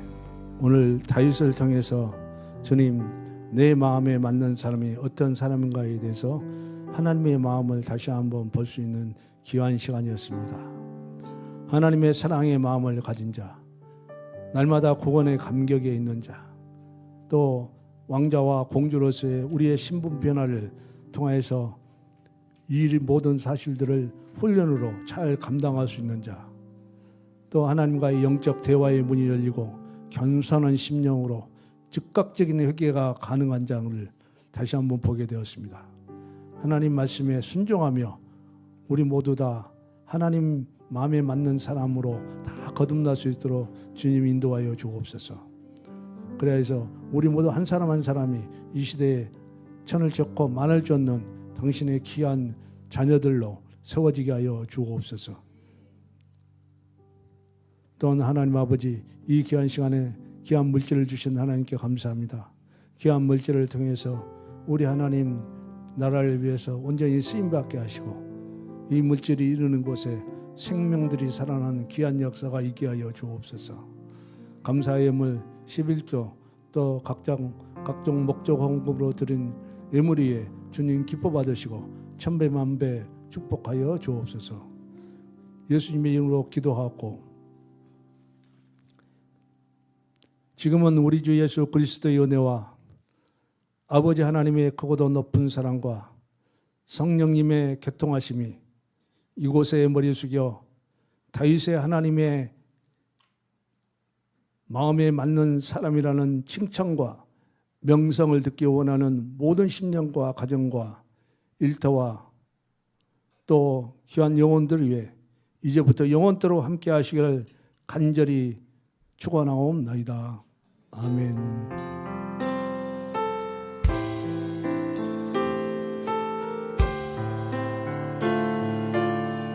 오늘 다윗을 통해서 주님 내 마음에 맞는 사람이 어떤 사람인가에 대해서 하나님의 마음을 다시 한번 볼 수 있는 귀한 시간이었습니다. 하나님의 사랑의 마음을 가진 자, 날마다 구원의 감격에 있는 자, 또 왕자와 공주로서의 우리의 신분 변화를 통하여서 이 모든 사실들을 훈련으로 잘 감당할 수 있는 자, 또 하나님과의 영적 대화의 문이 열리고 겸손한 심령으로 즉각적인 회개가 가능한 자를 다시 한번 보게 되었습니다. 하나님 말씀에 순종하며 우리 모두 다 하나님 마음에 맞는 사람으로 다 거듭날 수 있도록 주님 인도하여 주옵소서. 그래서 우리 모두 한 사람 한 사람이 이 시대에 천을 쫓고 만을 쫓는 당신의 귀한 자녀들로 세워지게 하여 주옵소서. 또한 하나님 아버지, 이 귀한 시간에 귀한 물질을 주신 하나님께 감사합니다. 귀한 물질을 통해서 우리 하나님 나라를 위해서 온전히 쓰임받게 하시고 이 물질이 이르는 곳에 생명들이 살아나는 귀한 역사가 있게 하여 주옵소서. 감사의 예물 11조 또 각종 목적 헌금으로 드린 예물 위에 주님 기뻐 받으시고 천배 만배 축복하여 주옵소서. 예수님의 이름으로 기도하고 지금은 우리 주 예수 그리스도의 은혜와 아버지 하나님의 크고도 높은 사랑과 성령님의 교통하심이 이곳에 머리 숙여 다윗의 하나님의 마음에 맞는 사람이라는 칭찬과 명성을 듣기 원하는 모든 심령과 가정과 일터와 또 귀한 영혼들 위해 이제부터 영원토록 함께 하시기를 간절히 축원하옵나이다. 아멘.